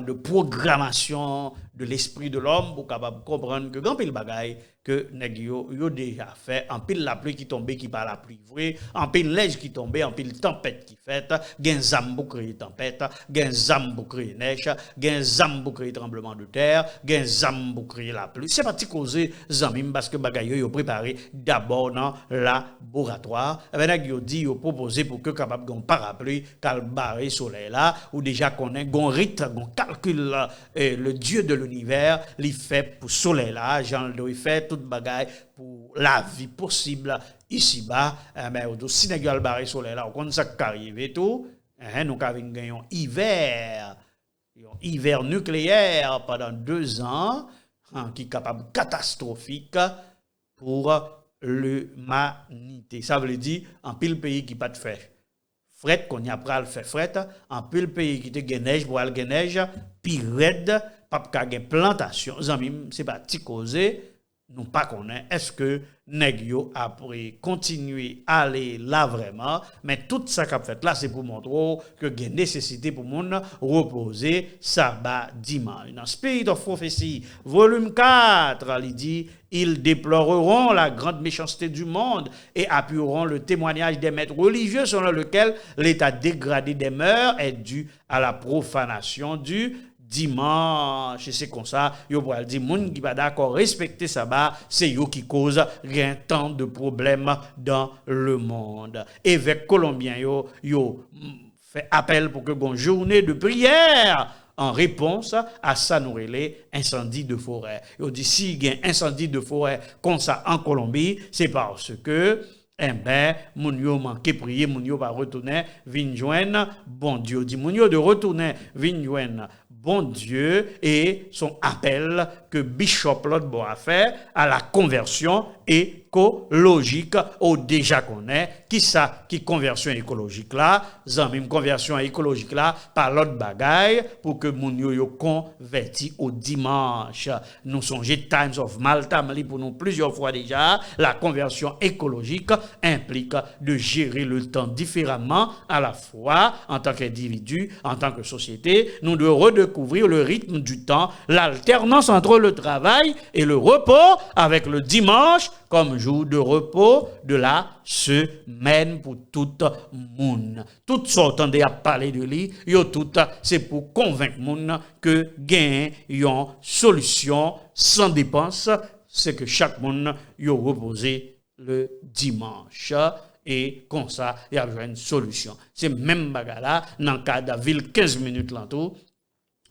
de programmation de l'esprit de l'homme pour capable comprendre que grand pile bagaille que nèg yo déjà fait en pile la pluie qui tombait qui par la pluie vrai en pile neige qui tombait en pile tempête qui fait gen zam pour créer tempête gen zam pour créer neige gen zam pour créer tremblement de terre gen zam pour créer la pluie c'est pas ti causer zamim parce que bagaille yo préparé d'abord dans laboratoire et ben nèg yo dit yo proposer pour que capable gon parapluie cal barrer soleil là ou déjà connaît gon rythme gon calcul le Dieu de l'univers li fait pour soleil là Jean le fait toute bagaille pour la vie possible ici bas mais au Sénégal barré soleil là on ça arrive tout nous avons gagné un hiver nucléaire pendant 2 ans qui est capable catastrophique pour l'humanité ça veut dire en pile pays qui pas de fait fret qu'on y a pral fait fret en pile pays qui te neige pour al neige puis red pas ka gen plantation zanmi c'est pas ti causer nous pas connaît est-ce que nèg yo après continuer aller là vraiment mais tout ça qu'a fait là c'est pour montrer que gen nécessité pour monde reposer sabbat dimanche dans Spirit of Prophecy volume 4 il dit ils déploreront la grande méchanceté du monde et appuieront le témoignage des maîtres religieux selon lequel l'état dégradé des mœurs est dû à la profanation du dimanche, c'est comme ça, yo pourra dire moun qui pas d'accord respecter sabbat, c'est yo qui cause rien tant de problèmes dans le monde. Évêque colombien yo fait appel pour que gon journée de prière en réponse à ça nous relais incendie de forêt. Yo dit si il y a incendie de forêt comme ça en Colombie, c'est parce que moun yo manqué prier, moun yo va retourner vinn joindre bon Dieu. Dit moun yo de retourner vinn joindre bon Dieu et son appel que Bishop Lodbo a fait à la conversion écologique au déjà connaît qui conversion écologique là zanmim conversion écologique là par l'autre bagaille pour que moun yo converti au dimanche nous songez Times of Malta pour nous plusieurs fois déjà la conversion écologique implique de gérer le temps différemment à la fois en tant qu'individu en tant que société nous devons redécouvrir le rythme du temps l'alternance entre le travail et le repos avec le dimanche comme jour de repos de la semaine pour tout le monde. Tout sortant de parler de lui, c'est pour convaincre le monde que gain une solution sans dépense, c'est que chaque monde y reposé le dimanche. Et comme ça, il y a une solution. C'est même bagarre là, dans le cas de la ville 15 minutes l'entour.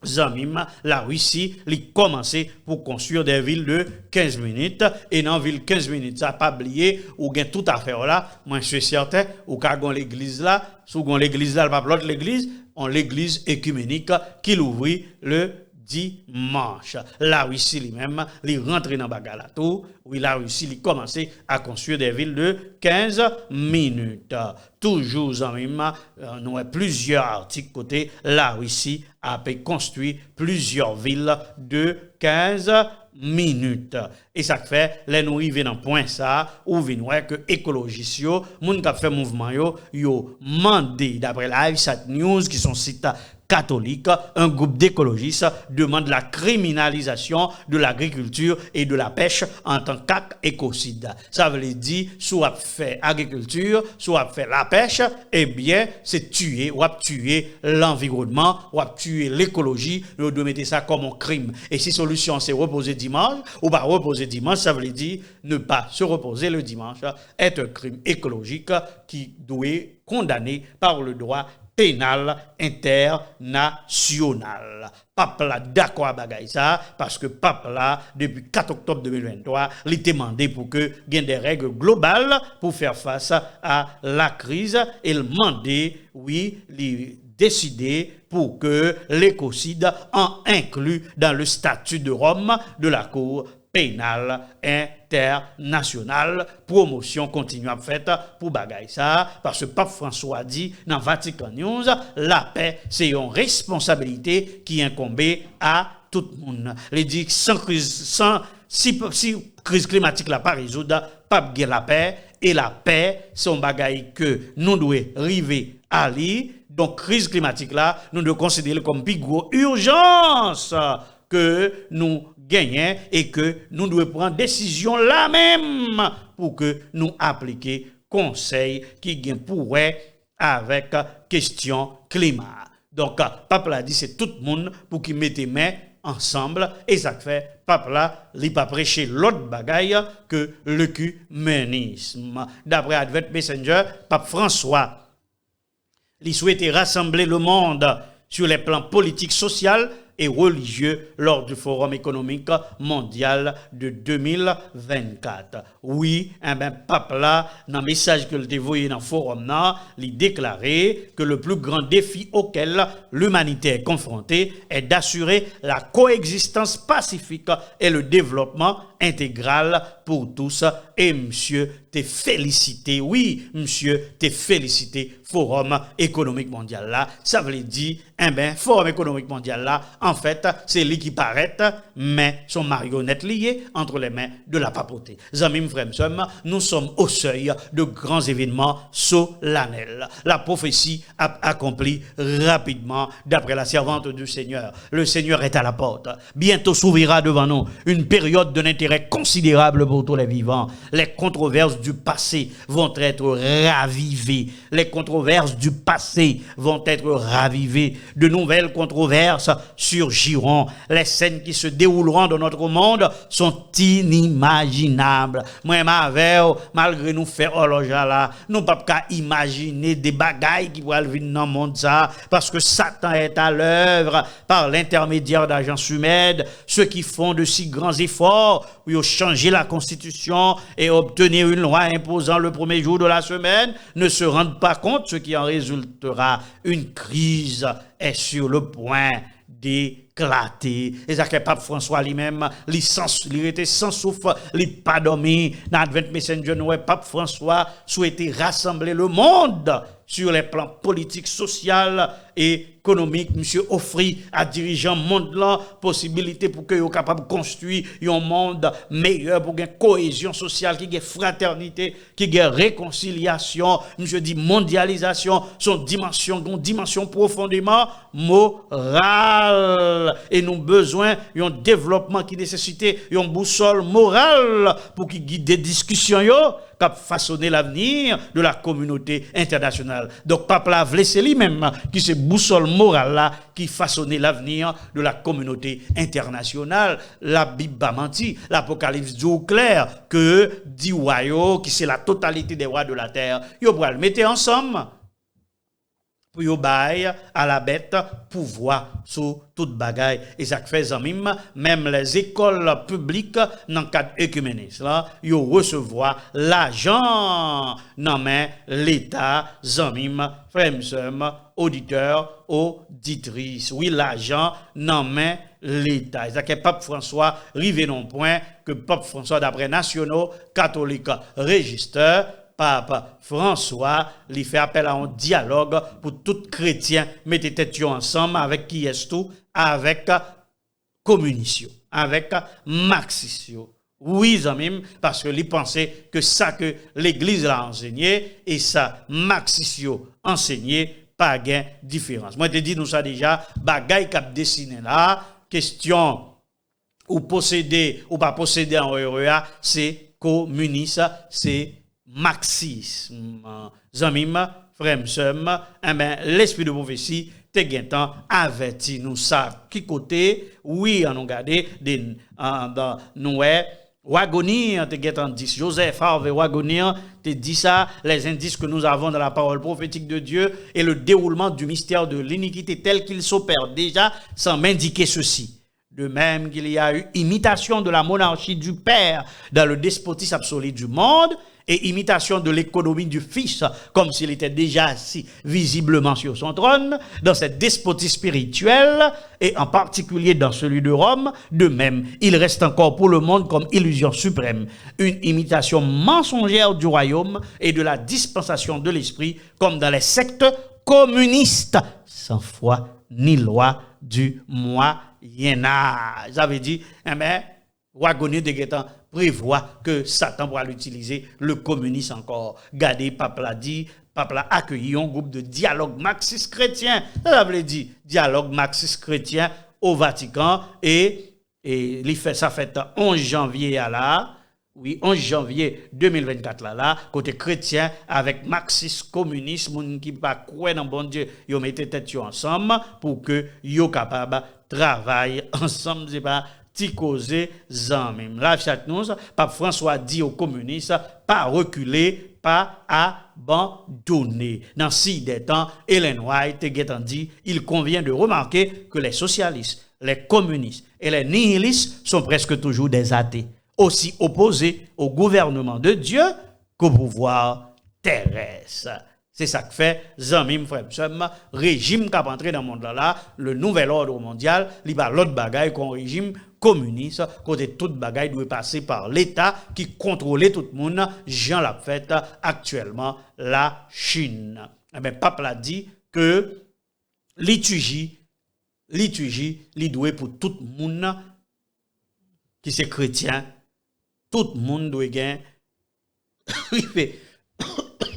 Zamim, la Russie, il commencé pour construire des villes de 15 minutes. Et dans ville 15 minutes, ça pas oublié, ou gain tout à faire là. Moi, je suis certain, ou quand on l'église là, sous l'église là, pas l'autre l'église, on l'église écuménique qui l'ouvre le dimanche. La Russie lui-même, il rentre dans Bagalato, où la Russie, il commencé à construire des villes de 15 minutes. Toujours en même, nous avons plusieurs articles côté la Russie a construit plusieurs villes de 15 minutes. Et ça fait, les nous arrivons dans point ça, où nous voyons que écologistes, yo, moun qui fait mouvement yo mandé d'après la Sat News qui sont sites catholiques, un groupe d'écologistes demande la criminalisation de l'agriculture et de la pêche en tant qu'écocide. Ça veut dire, soit fait agriculture, soit fait la pêche, eh bien, c'est tuer l'environnement, ou tuer l'écologie, nous devons mettre ça comme un crime. Et si solution c'est reposer dimanche, ou pas reposer dimanche, ça veut dire ne pas se reposer le dimanche, est un crime écologique qui doit être condamné par le droit pénal international. Pape là d'accord à bagay ça parce que pape là depuis 4 octobre 2023, il a demandé pour que il y ait des règles globales pour faire face à la crise et il demandé oui, il décidé pour que l'écocide en inclus dans le statut de Rome de la Cour pénale internationale. Promotion continue à faire pour bagay ça parce que Pape François dit dans Vatican News, la paix c'est une responsabilité qui incombe à tout le monde. Il dit si crise climatique la pas résoudre, pas la paix et la paix c'est un bagay que nous devons arriver à lire. Donc crise climatique là, nous devons considérer comme plus gros urgence que nous gagnons et que nous devons prendre décision là même pour que nous appliquions conseil qui gagne pour avec question climat. Donc pape l'a dit c'est tout le monde pour qui mette main ensemble et ça fait pape là il pas prêcher l'autre bagaille que l'œcuménisme. D'après Advent Messenger, pape François il souhaitait rassembler le monde sur les plans politiques, sociaux et religieux lors du Forum économique mondial de 2024. Oui, pape là, dans le message que le envoyé dans le forum, il déclarait que le plus grand défi auquel l'humanité est confrontée est d'assurer la coexistence pacifique et le développement intégral pour tous. Et monsieur, t'es félicité. Oui, monsieur, t'es félicité. Forum économique mondial là, ça veut dire, Forum économique mondial là, en fait, c'est lui qui paraît, mais son marionnette liée entre les mains de la papauté. Zamim Fremsum, nous sommes au seuil de grands événements solennels. La prophétie a accompli rapidement d'après la servante du Seigneur. Le Seigneur est à la porte. Bientôt s'ouvrira devant nous une période d'un intérêt considérable pour tous les vivants. Les controverses du passé vont être ravivées. Les controverses du passé vont être ravivées. De nouvelles controverses surgiront. Les scènes qui se dérouleront dans notre monde sont inimaginables. Moi, malgré nous faire horloge là, nous ne pouvons pas imaginer des bagailles qui vont venir dans le monde ça, parce que Satan est à l'œuvre par l'intermédiaire d'agences humaines, ceux qui font de si grands efforts pour changer la constitution et obtenir une loi imposant le premier jour de la semaine ne se rendent pas compte ce qui en résultera. Une crise est sur le point d'éclater. Et ça que Pape François lui-même, il était sans souffle, il pas dormi. Dans Advent Messenger, Pape François souhaitait rassembler le monde sur les plans politiques, sociaux et économiques. Monsieur offrit à dirigeants monde là possibilité pour que soient capables de construire un monde meilleur pour une cohésion sociale, qui ait fraternité, qui ait réconciliation. Monsieur dit mondialisation, son dimension profondément morale. Et nous avons besoin d'un développement qui nécessite une boussole morale pour qui guide des discussions qui façonner l'avenir de la communauté internationale. Donc, Pape l'a laissé lui-même, qui se boussole morale là, qui façonnait l'avenir de la communauté internationale. La Bible a menti. L'Apocalypse dit au clair que 10 royaumes, qui c'est la totalité des rois de la terre, ils vont le mettre ensemble pour yo bail à la bête pouvoir sur toute bagaille et ça fait zamim même les écoles publiques dans cadre œcuménisme là yo recevoir l'argent dans main l'état zamim frères auditeurs auditrices oui l'argent dans main l'État. C'est que Pape François rive non point que Pape François d'après nationaux catholiques registre Pape François lui fait appel à un dialogue pour tout chrétien mettez tête ensemble avec qui est tout avec communistes avec marxistes. Oui, amis, parce que lui pensait que ça que l'église l'a enseigné et ça marxistes enseigné pas gain différence. Moi te dis nous ça déjà bagaille cap dessiné là question ou posséder ou pas posséder en REA, c'est communiste, c'est marxisme. Zamim, frère, l'esprit de prophétie, te gentan averti nous ça. Qui côté, oui, on a regardé des nous Wagonir te gentan dit Joseph Harvey Wagonir te dit ça les indices que nous avons dans la parole prophétique de Dieu et le déroulement du mystère de l'iniquité tel qu'il s'opère déjà sans m'indiquer ceci. De même qu'il y a eu imitation de la monarchie du Père dans le despotisme absolu du monde et imitation de l'économie du Fils, comme s'il était déjà assis visiblement sur son trône, dans cette despotisme spirituel, et en particulier dans celui de Rome, de même, il reste encore pour le monde comme illusion suprême, une imitation mensongère du royaume et de la dispensation de l'esprit, comme dans les sectes communistes, sans foi ni loi du Moyen-Âge. Ça veut dire, Wagonnier de Guetan prévoit que Satan pourra l'utiliser, le communiste encore. Gardez, Pape l'a dit, Pape l'a accueilli un groupe de dialogue marxiste-chrétien. Ça veut dire dialogue marxiste-chrétien au Vatican et ça fait 11 janvier à là. Oui, 11 janvier 2024 là, côté chrétien avec marxiste communiste, moun qui pas croire dans bon Dieu, yo mettez tête ensemble pour que yo capable travailler ensemble, c'est pas ti causer zanmim. Là chaque nous, Pape François dit aux communistes pas reculer, pas abandonner. Dans si des temps, Ellen White dit, il convient de remarquer que les socialistes, les communistes et les nihilistes sont presque toujours des athées, aussi opposés au gouvernement de Dieu qu'au pouvoir terrestre. C'est ça que fait Zamim frère régime qui a entré dans le monde là, le nouvel ordre mondial, il y a l'autre bagaille qu'on régime communiste, côté toute bagaille doit passer par l'État qui contrôle tout le monde, Jean l'a fait actuellement la Chine. Eh bien, Pape l'a dit que liturgie, il doit pour tout le monde qui c'est chrétien, tout le monde doit gagner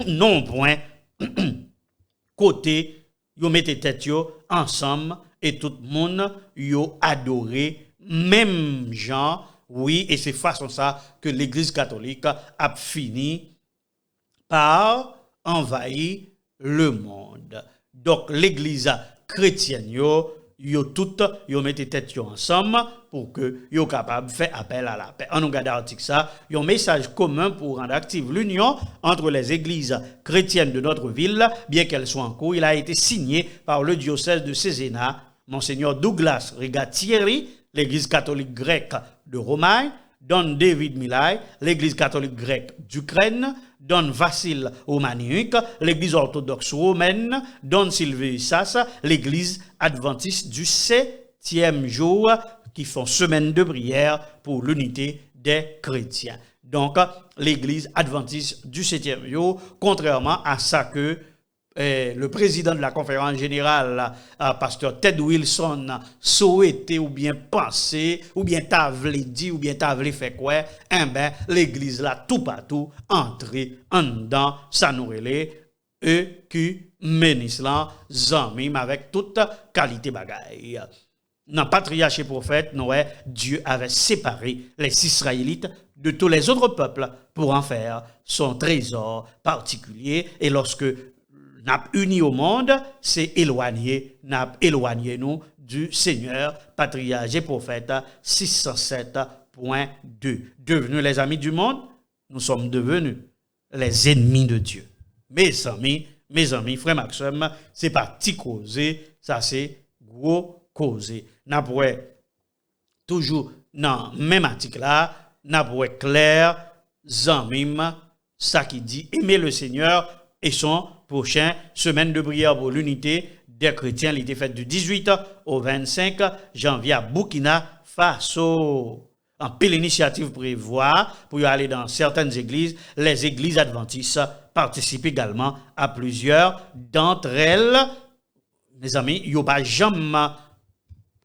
non point côté yo mette tête yo ensemble et tout le monde yo adoré même gens oui et c'est façon ça que l'église catholique a fini par envahir le monde. Donc l'église chrétienne yo tout yo mette tête yo ensemble pour que yo capable faire appel à la paix. On regarde l'article ça, un message commun pour rendre active l'union entre les églises chrétiennes de notre ville, bien qu'elles soient en cours. Il a été signé par le diocèse de Cézanne, Monseigneur Douglas Regatieri, l'église catholique grecque de Romagne, Don David Milay, l'église catholique grecque d'Ukraine, Don Vassil Romaniuk, l'église orthodoxe romaine, Don Silvesas, l'église adventiste du 7e jour, qui font semaine de prière pour l'unité des chrétiens. Donc, l'église adventiste du 7e jour, contrairement à ça que le président de la conférence générale, pasteur Ted Wilson, souhaitait ou bien pensé, ou bien t'avlé dit, ou bien t'avlé fait quoi, l'église là, tout partout, entré en dedans, ça nous relève, œcuménisme, zanmim, avec toute qualité bagaille. Dans patriarche et prophète, Noé, Dieu avait séparé les Israélites de tous les autres peuples pour en faire son trésor particulier. Et lorsque n'a uni au monde, c'est éloigné nous du Seigneur, patriarche et prophète 607.2. Devenus les amis du monde, nous sommes devenus les ennemis de Dieu. Mes amis, mes amis, frère Maxime, c'est pas petit causé, ça c'est gros causé. N'a pas toujours dans même article là, n'a pas clair, zamim, ça qui dit aimer le Seigneur et son prochain semaine de prière pour l'unité des chrétiens, il était fait du 18 au 25 janvier à Burkina Faso. En pile initiative prévoit pour y aller dans certaines églises, les églises adventistes participent également à plusieurs d'entre elles. Mes amis, il n'y a pas jamais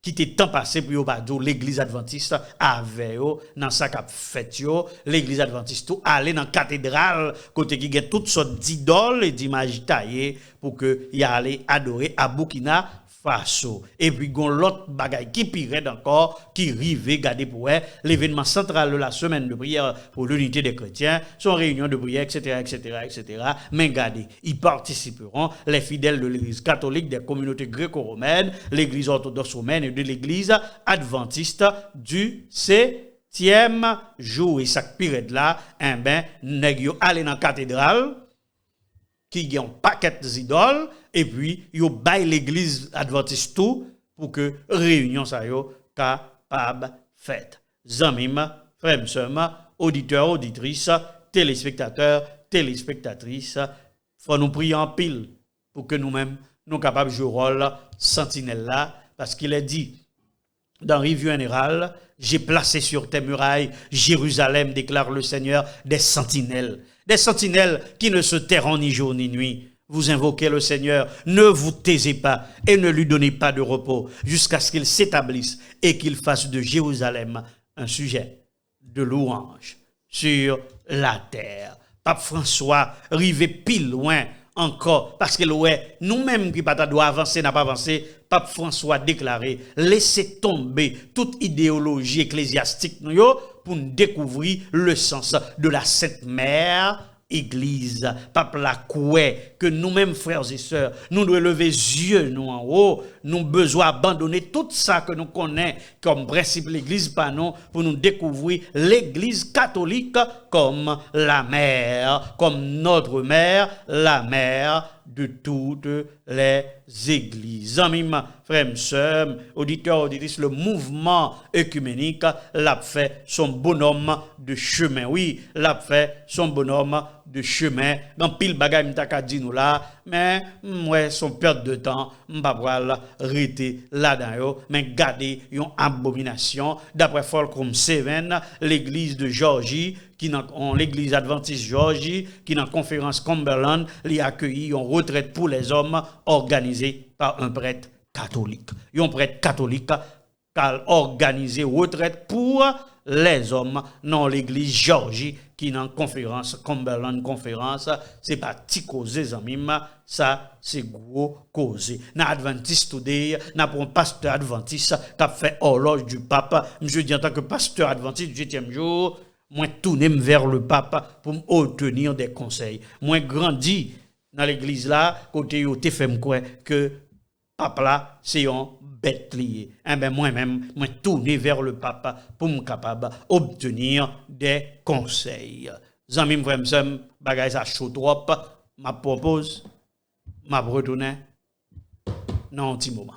quitté temps passé pour pas dire l'église adventiste avait dans sa cap fête l'église adventiste aller dans cathédrale côté qui a toutes sortes d'idoles et d'images taillées pour que y aller adorer à Burkina Faso. Et puis gon l'autre bagaille qui pire encore qui rive garder pour l'événement central de la semaine de prière pour l'unité des chrétiens, son réunion de prière etc. mais regardez, ils participeront les fidèles de l'église catholique, des communautés gréco-romaines, l'église orthodoxe romaine et de l'église adventiste du septième jour. Et ça pire là, nèg yo aller dans cathédrale qui a un paquet d'idoles et puis yo bail l'église adventiste tout pour que réunion ça yo capable faite. Zamim, frères, sœurs, auditeurs, auditrices, téléspectateurs, téléspectatrices, faut nous prier en pile pour que nous-mêmes nous capables de jouer le rôle sentinelle là parce qu'il est dit dans Revue générale, j'ai placé sur tes murailles Jérusalem, déclare le Seigneur, des sentinelles qui ne se tairont ni jour ni nuit. Vous invoquez le Seigneur, ne vous taisez pas et ne lui donnez pas de repos jusqu'à ce qu'il s'établisse et qu'il fasse de Jérusalem un sujet de louange sur la terre. Pape François, rivé pile loin encore, parce que nous-mêmes qui pas doit avancer, n'a pas avancé, Pape François a déclaré, laissez tomber toute idéologie ecclésiastique pour nous découvrir le sens de la Sainte Mère Église. Pape la coué que nous-mêmes, frères et sœurs, nous devons lever les yeux nous en haut, nous besoin abandonner tout ça que nous connaissons comme principe l'Église par nous pour nous découvrir l'Église catholique comme la mère, comme notre mère, la mère de toutes les églises. Amis, frères, sœurs, auditeurs, auditrices, le mouvement œcuménique l'a fait son bonhomme de chemin. Oui, l'a fait son bonhomme de chemin. Dans pile bagay m'taka di nous là, mais moi son perte de temps, m'pa pral rete là-dedans mais garder une abomination d'après Fulcrum 7, l'église de Georgie qui dans l'église adventiste Georgie qui dans conférence Cumberland li accueilli une retraite pour les hommes organisée par un prêtre catholique. Un prêtre catholique qui a organisé retraite pour les hommes dans l'église Georgie qui dans conférence Cumberland conférence, c'est pas petit causé zamim, ça c'est gros causé. Dans Adventist Today, n'a pour un pasteur adventiste qui a fait horloge du pape, je dis en tant que pasteur adventiste du 7e jour, moi tourner vers le pape pour obtenir des conseils. Moi grandi dans l'église là, côté yo te fait quoi que pape là c'est un bête lié. Moi-même, moi tourner vers le pape pour me capable obtenir des conseils. Zami m'vrem sem bagay ça chaud trop, m'a propose m'a retourner dans un petit moment.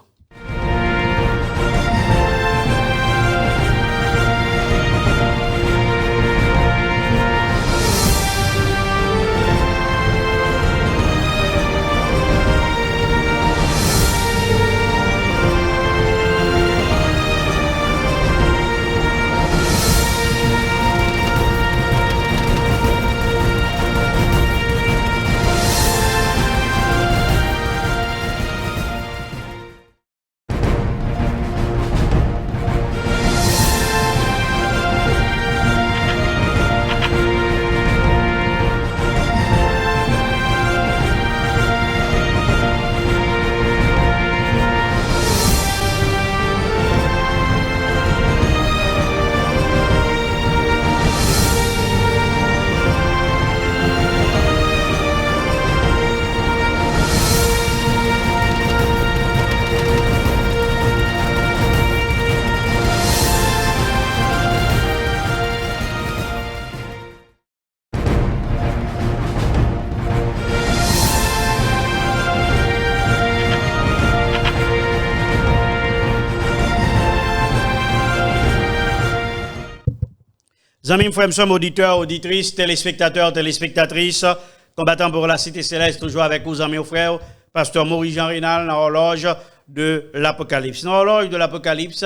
Amis, frères, sœurs, auditeurs, auditrices, téléspectateurs, téléspectatrices, combattants pour la cité céleste, toujours avec vous, amis, frères, pasteur Maurice Jean Rénal, dans l'horloge de l'Apocalypse. Dans l'horloge de l'Apocalypse,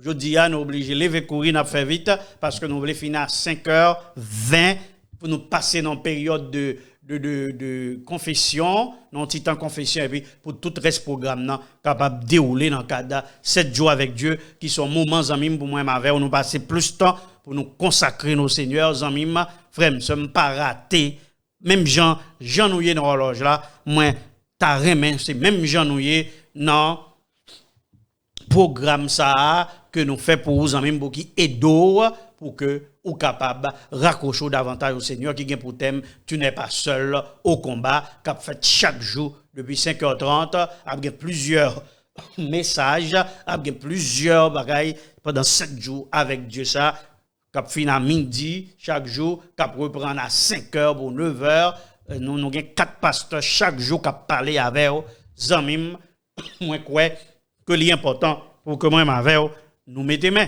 je dis à nous obligés de lever courir, nous faire vite, parce que nous voulons finir à 5h20 pour nous passer dans une période de confession, dans un petit temps confession, et puis pour tout le reste programme, capable de dérouler dans le cadre 7 jours avec Dieu, qui sont moments, amis, pour moi, avec nous passer plus de temps pour nous consacrer nos seigneurs, amis, frères, nous sommes pas ratés. Même Jean Nouye dans l'horloge là, moi, t'as remis, c'est même Jean Nouye dans programme ça que nous fait pour vous, amis, pour qui aide pour que ou capable raccrocher davantage au Seigneur qui vient pour thème tu n'es pas seul au combat qu'a fait chaque jour depuis 5h30 avec plusieurs messages avec plusieurs bagailles pendant 7 jours avec Dieu ça qu'a fini à midi chaque jour qu'a reprendre à 5h pour 9h nous avons 4 pasteurs chaque jour qui parler avec amis moi quoi que l'important pour que moi avec nous mettez main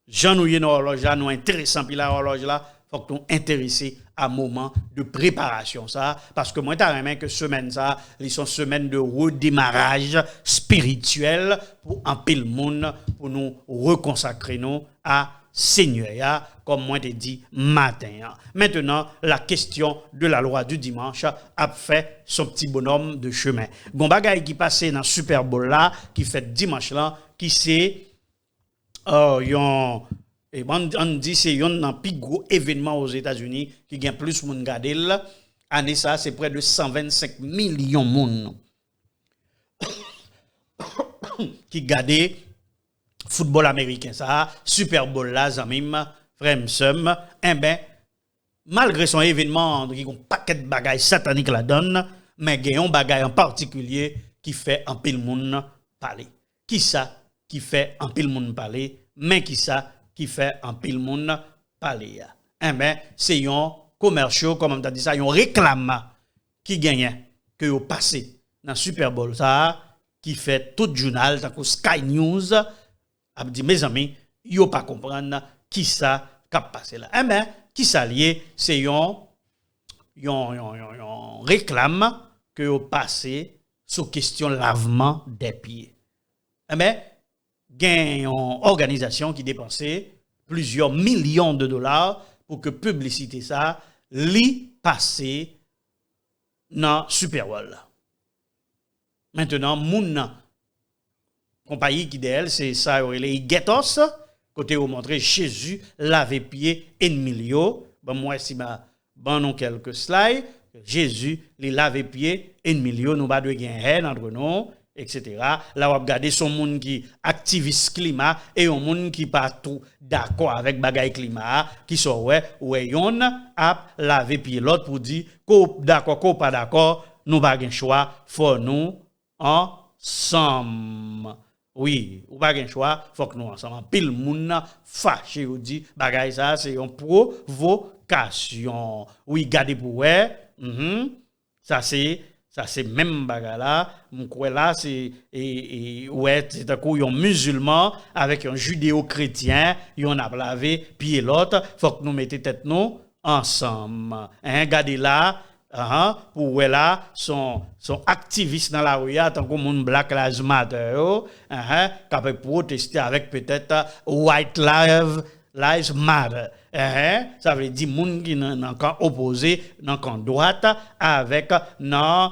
Jean Nouye dans l'horloge là, nous intéressant puis la horloge là, faut que nous intéressés à moment de préparation ça parce que moi t'as remarqué que semaine ça, ils sont semaine de redémarrage spirituel pour un pile monde pour nous reconsacrer nous à Seigneur comme moi t'ai dit matin. Maintenant, la question de la loi du dimanche a fait son petit bonhomme de chemin. Gon bagay qui passait dans Super Bowl là qui fait dimanche là qui c'est on dit c'est un plus gros événement aux États-Unis qui gagne plus de monde garder année ça c'est près de 125 millions de monde qui gardent football américain ça Super Bowl là zamim frère somme malgré son événement qui a un paquet de bagages sataniques la donne mais il y a un bagage en particulier qui fait un pile monde parler qui ça qui fait un pile monde parler mais qui ça qui fait un pile monde parler c'est un commercial comme on t'a dit ça un réclame qui gagne que au passé dans Super Bowl ça qui fait tout journal tant que Sky News a dit mes amis yo pas comprendre qui ça qui passé là qui ça lié c'est un réclame que au passé sur question lavement des pieds gagne une organisation qui dépensait plusieurs millions de dollars pour que publicité ça li passer dans Super Bowl. Maintenant moun compagnie qui d'elle c'est ça les Getos côté où montrer Jésus laver pied ennemi yo bon moi si bon non quelques slides Jésus les laver pied ennemi yo nous pas de gain entre nous etc. Là, on va regarder son monde qui activiste climat et un monde qui pas tout d'accord avec bagaille climat, qui sont ouais, yon a laver pied l'autre pour dire qu'on d'accord, qu'on pas d'accord, nous pas un choix, faut nous ensemble. Oui, ou pas un choix, faut que nous ensemble. Pile monde fâché ou dit bagaille ça c'est une provocation. Oui, gardez pour ça c'est même bagarre là m'croit là c'est ouais c'est un coup un musulman avec un judéo-chrétien yon a lavé pied l'autre faut que nous mettions tête nous ensemble regardez là pour ouais là son activiste dans la rue tant que monde Black Lives Matter qui peut protester avec peut-être White Lives Matter. Ça veut dire moun qui nan camp opposé nan camp droite avec nan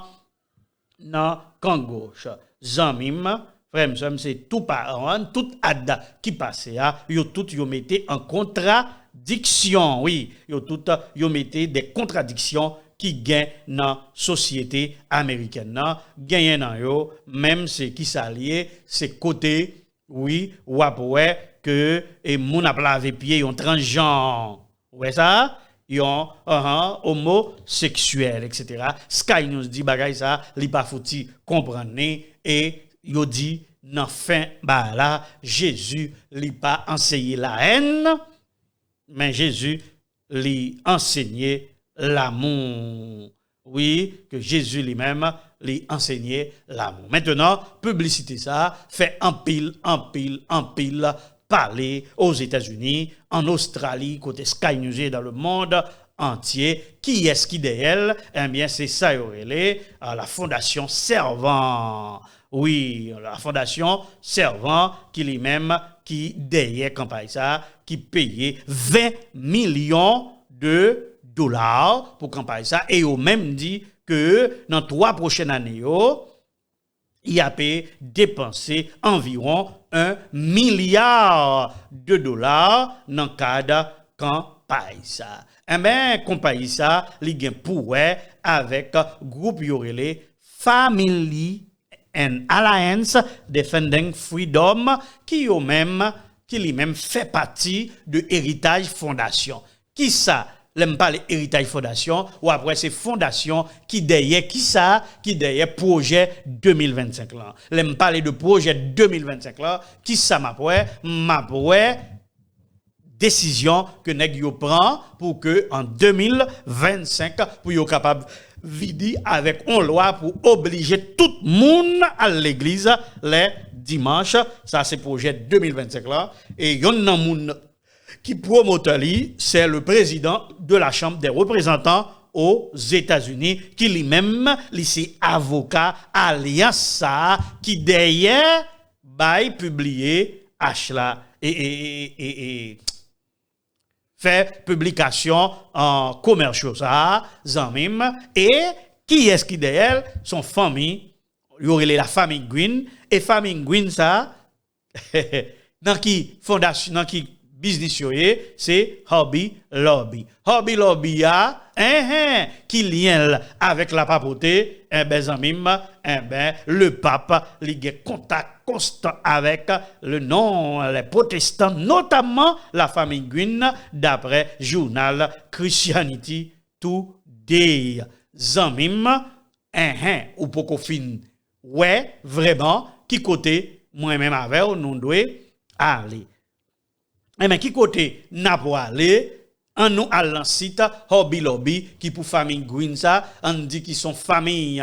camp gauche. Zamim frère c'est tout parent tout ad qui passe yo tout yo mettez en contradiction oui yo tout yo mettez des contradictions qui gagnent dans société américaine gagnent dans yo même c'est qui s'allié c'est côté oui ou après que et moun a lavé pied yon transgenre ouais ça yon homosexuel etc. Sky News dit bagay ça li pas fouti comprendre et yo dit nan fin ba là Jésus li pas enseigné la haine mais Jésus li enseigné l'amour. Oui, que Jésus lui-même lui enseignait l'amour. Maintenant, publicité ça fait en pile parler aux États-Unis, en Australie, côté Sky News et dans le monde entier. Qui est-ce qui derrière? Eh bien, c'est ça, la Fondation Servant. Oui, la Fondation Servant qui lui-même, qui derrière campagne ça, qui payait 20 millions de dollars pour campagne ça. Et au même dit que dans 3 prochaines années, il a dépensé environ 1 milliard de dollars dans le cadre campagne ça. Eh bien, compagnie ça, il y a pour avec groupe yorele Family and Alliance Defending Freedom qui lui-même fait partie de Héritage Fondation. Qui ça? L'aime pas l'Héritage Fondation ou après c'est Fondation qui derrière qui ça? Qui derrière projet 2025 là. L'aime parler de projet 2025 là, qui ça m'a décision que nèg yo prend pour que en 2025 pour yo capable vidi avec une loi pour obliger tout le monde à l'église les dimanches. Ça c'est projet 2025 là et yon nan moun qui promoteur li, c'est le président de la Chambre des représentants aux États-Unis qui lui-même c'est avocat Alliance ça qui derrière bail publié H et fait publication en commerciaux ça zanmim et qui est-ce qui derrière son famille il y aurait la famille Green et famille Green ça dans qui fondation dans qui business c'est Hobby Lobby. Hobby Lobby a qui lien avec la papauté le pape il a contact constant avec les protestants notamment la famille Green d'après journal Christianity Today. Zanmim ou poko fin ouais vraiment qui côté moi-même avec nous doit aller. Et mais qui côté n'a pas aller en nous allant site Hobby Lobby qui pour famille Green ça on dit qu'ils sont famille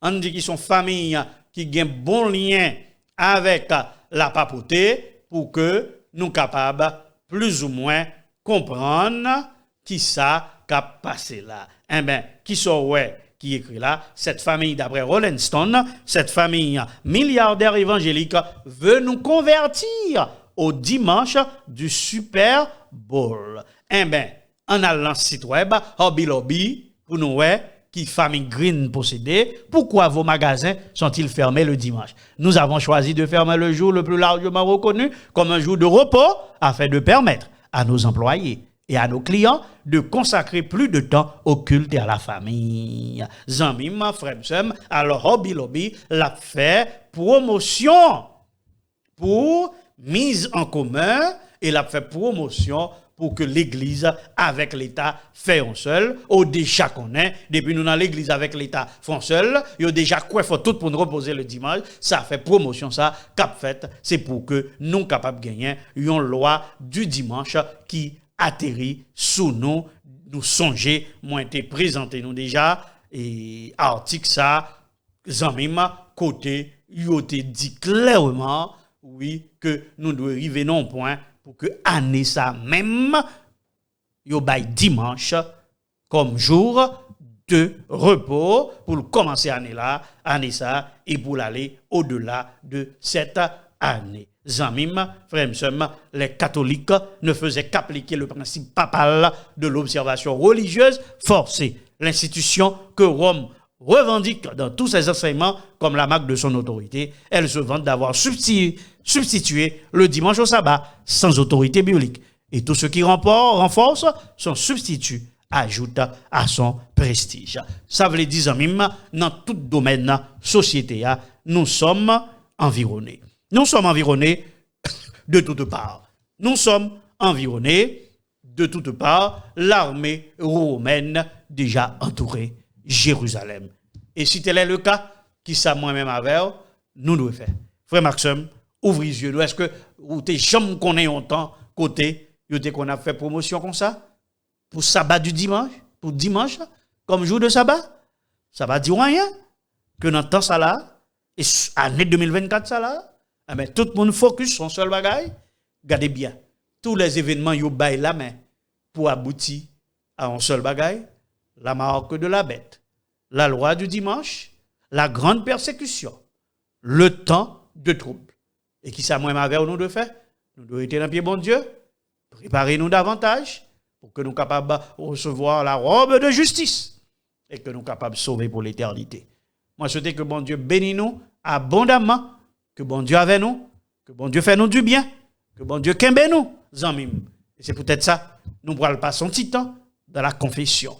on dit qu'ils sont famille qui ont bon lien avec la papauté pour que nous capables plus ou moins comprendre qui ça qu'a passé là. Eh ben qui sont ouais qui écrit là, cette famille d'après Rolling Stone, cette famille milliardaire évangélique veut nous convertir au dimanche du Super Bowl. Eh ben, en allant sur le site web, Hobby Lobby, pour nous, qui famille Green possédée, pourquoi vos magasins sont-ils fermés le dimanche? Nous avons choisi de fermer le jour le plus largement reconnu comme un jour de repos afin de permettre à nos employés et à nos clients de consacrer plus de temps au culte et à la famille. Zanmim, frère, alors Hobby Lobby l'a fait promotion pour mise en commun et l'a fait promotion pour que l'église avec l'État fait un seul. Au déjà qu'on est, depuis nous dans l'église avec l'État font seul, il y a déjà quoi faut tout pour nous reposer le dimanche. Ça fait promotion ça, cap fait, c'est pour que nous capables de gagner une loi du dimanche qui atterrit sous nous songer, moi été présenté nous déjà et article ça zanmim côté yo te dit clairement oui que nous devons arriver non point pour que année ça même yo bay dimanche comme jour de repos pour commencer année ça et pour aller au-delà de cette année. Zanmim, frère, les catholiques ne faisaient qu'appliquer le principe papal de l'observation religieuse forcée, l'institution que Rome revendique dans tous ses enseignements comme la marque de son autorité. Elle se vante d'avoir substitué le dimanche au sabbat sans autorité biblique. Et tout ce qui renforce son substitut ajoute à son prestige. Ça veut dire, Zanmim, dans tout domaine société, nous sommes environnés. Nous sommes environnés de toutes parts. Nous sommes environnés de toutes parts. L'armée romaine déjà entourée Jérusalem. Et si tel est le cas, qui ça moi-même avec, nous devons faire. Frère Maxime, ouvrez les yeux. Est-ce que vous avez jamais qu'on ait autant côté, qu'on a fait promotion comme ça? Pour sabbat du dimanche? Pour dimanche? Comme jour de sabbat? Ça va dire rien? Que dans le temps ça là? Et année 2024 ça là? Mais tout le monde focus sur un seul bagaille. Regardez bien. Tous les événements, ils baillent la main pour aboutir à un seul bagaille. La marque de la bête. La loi du dimanche. La grande persécution. Le temps de trouble. Et qui ça, moi, avec nous de faire? Nous devons être dans pied bon Dieu. Préparez-nous davantage pour que nous soyons capables de recevoir la robe de justice et que nous soyons capables de sauver pour l'éternité. Moi, je souhaite que bon Dieu bénisse nous abondamment, que bon Dieu avec nous, que bon Dieu fait nous du bien, que bon Dieu kembe nous, zanmim. Et c'est peut-être ça, nous pourrons passer un petit temps dans la confession,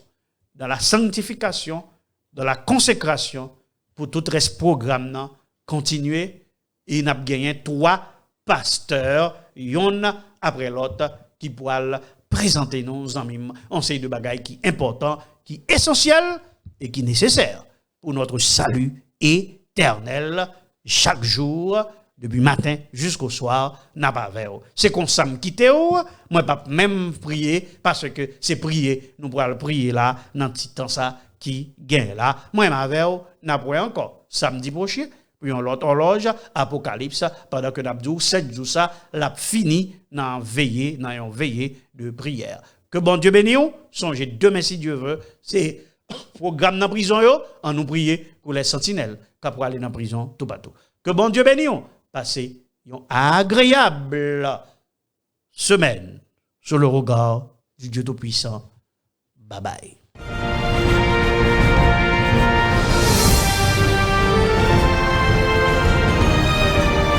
dans la sanctification, dans la consécration, pour tout reste programme, continuer. Et nous avons gagné 3 pasteurs, yon après l'autre, qui pourront présenter nous en série de bagailles qui est important, qui est essentiel et qui est nécessaire pour notre salut éternel chaque jour, depuis matin jusqu'au soir, n'a pas vers. C'est qu'on s'en quitte, moi pas même prier parce que c'est prier, nous pourrons prier là dans petit temps ça qui gagne là. Moi avec n'a pas encore samedi prochain. Puis on l'autre horloge, Apocalypse, pendant que nous 7 jours ça, l'a fini dans une veillée de prière. Que bon Dieu bénisse, songez demain si Dieu veut, c'est programme dans prison on nous prier pour les sentinelles qui pour aller dans prison tout partout. Que bon Dieu bénisse, passez une agréable semaine sur le regard du Dieu Tout-Puissant. Bye bye.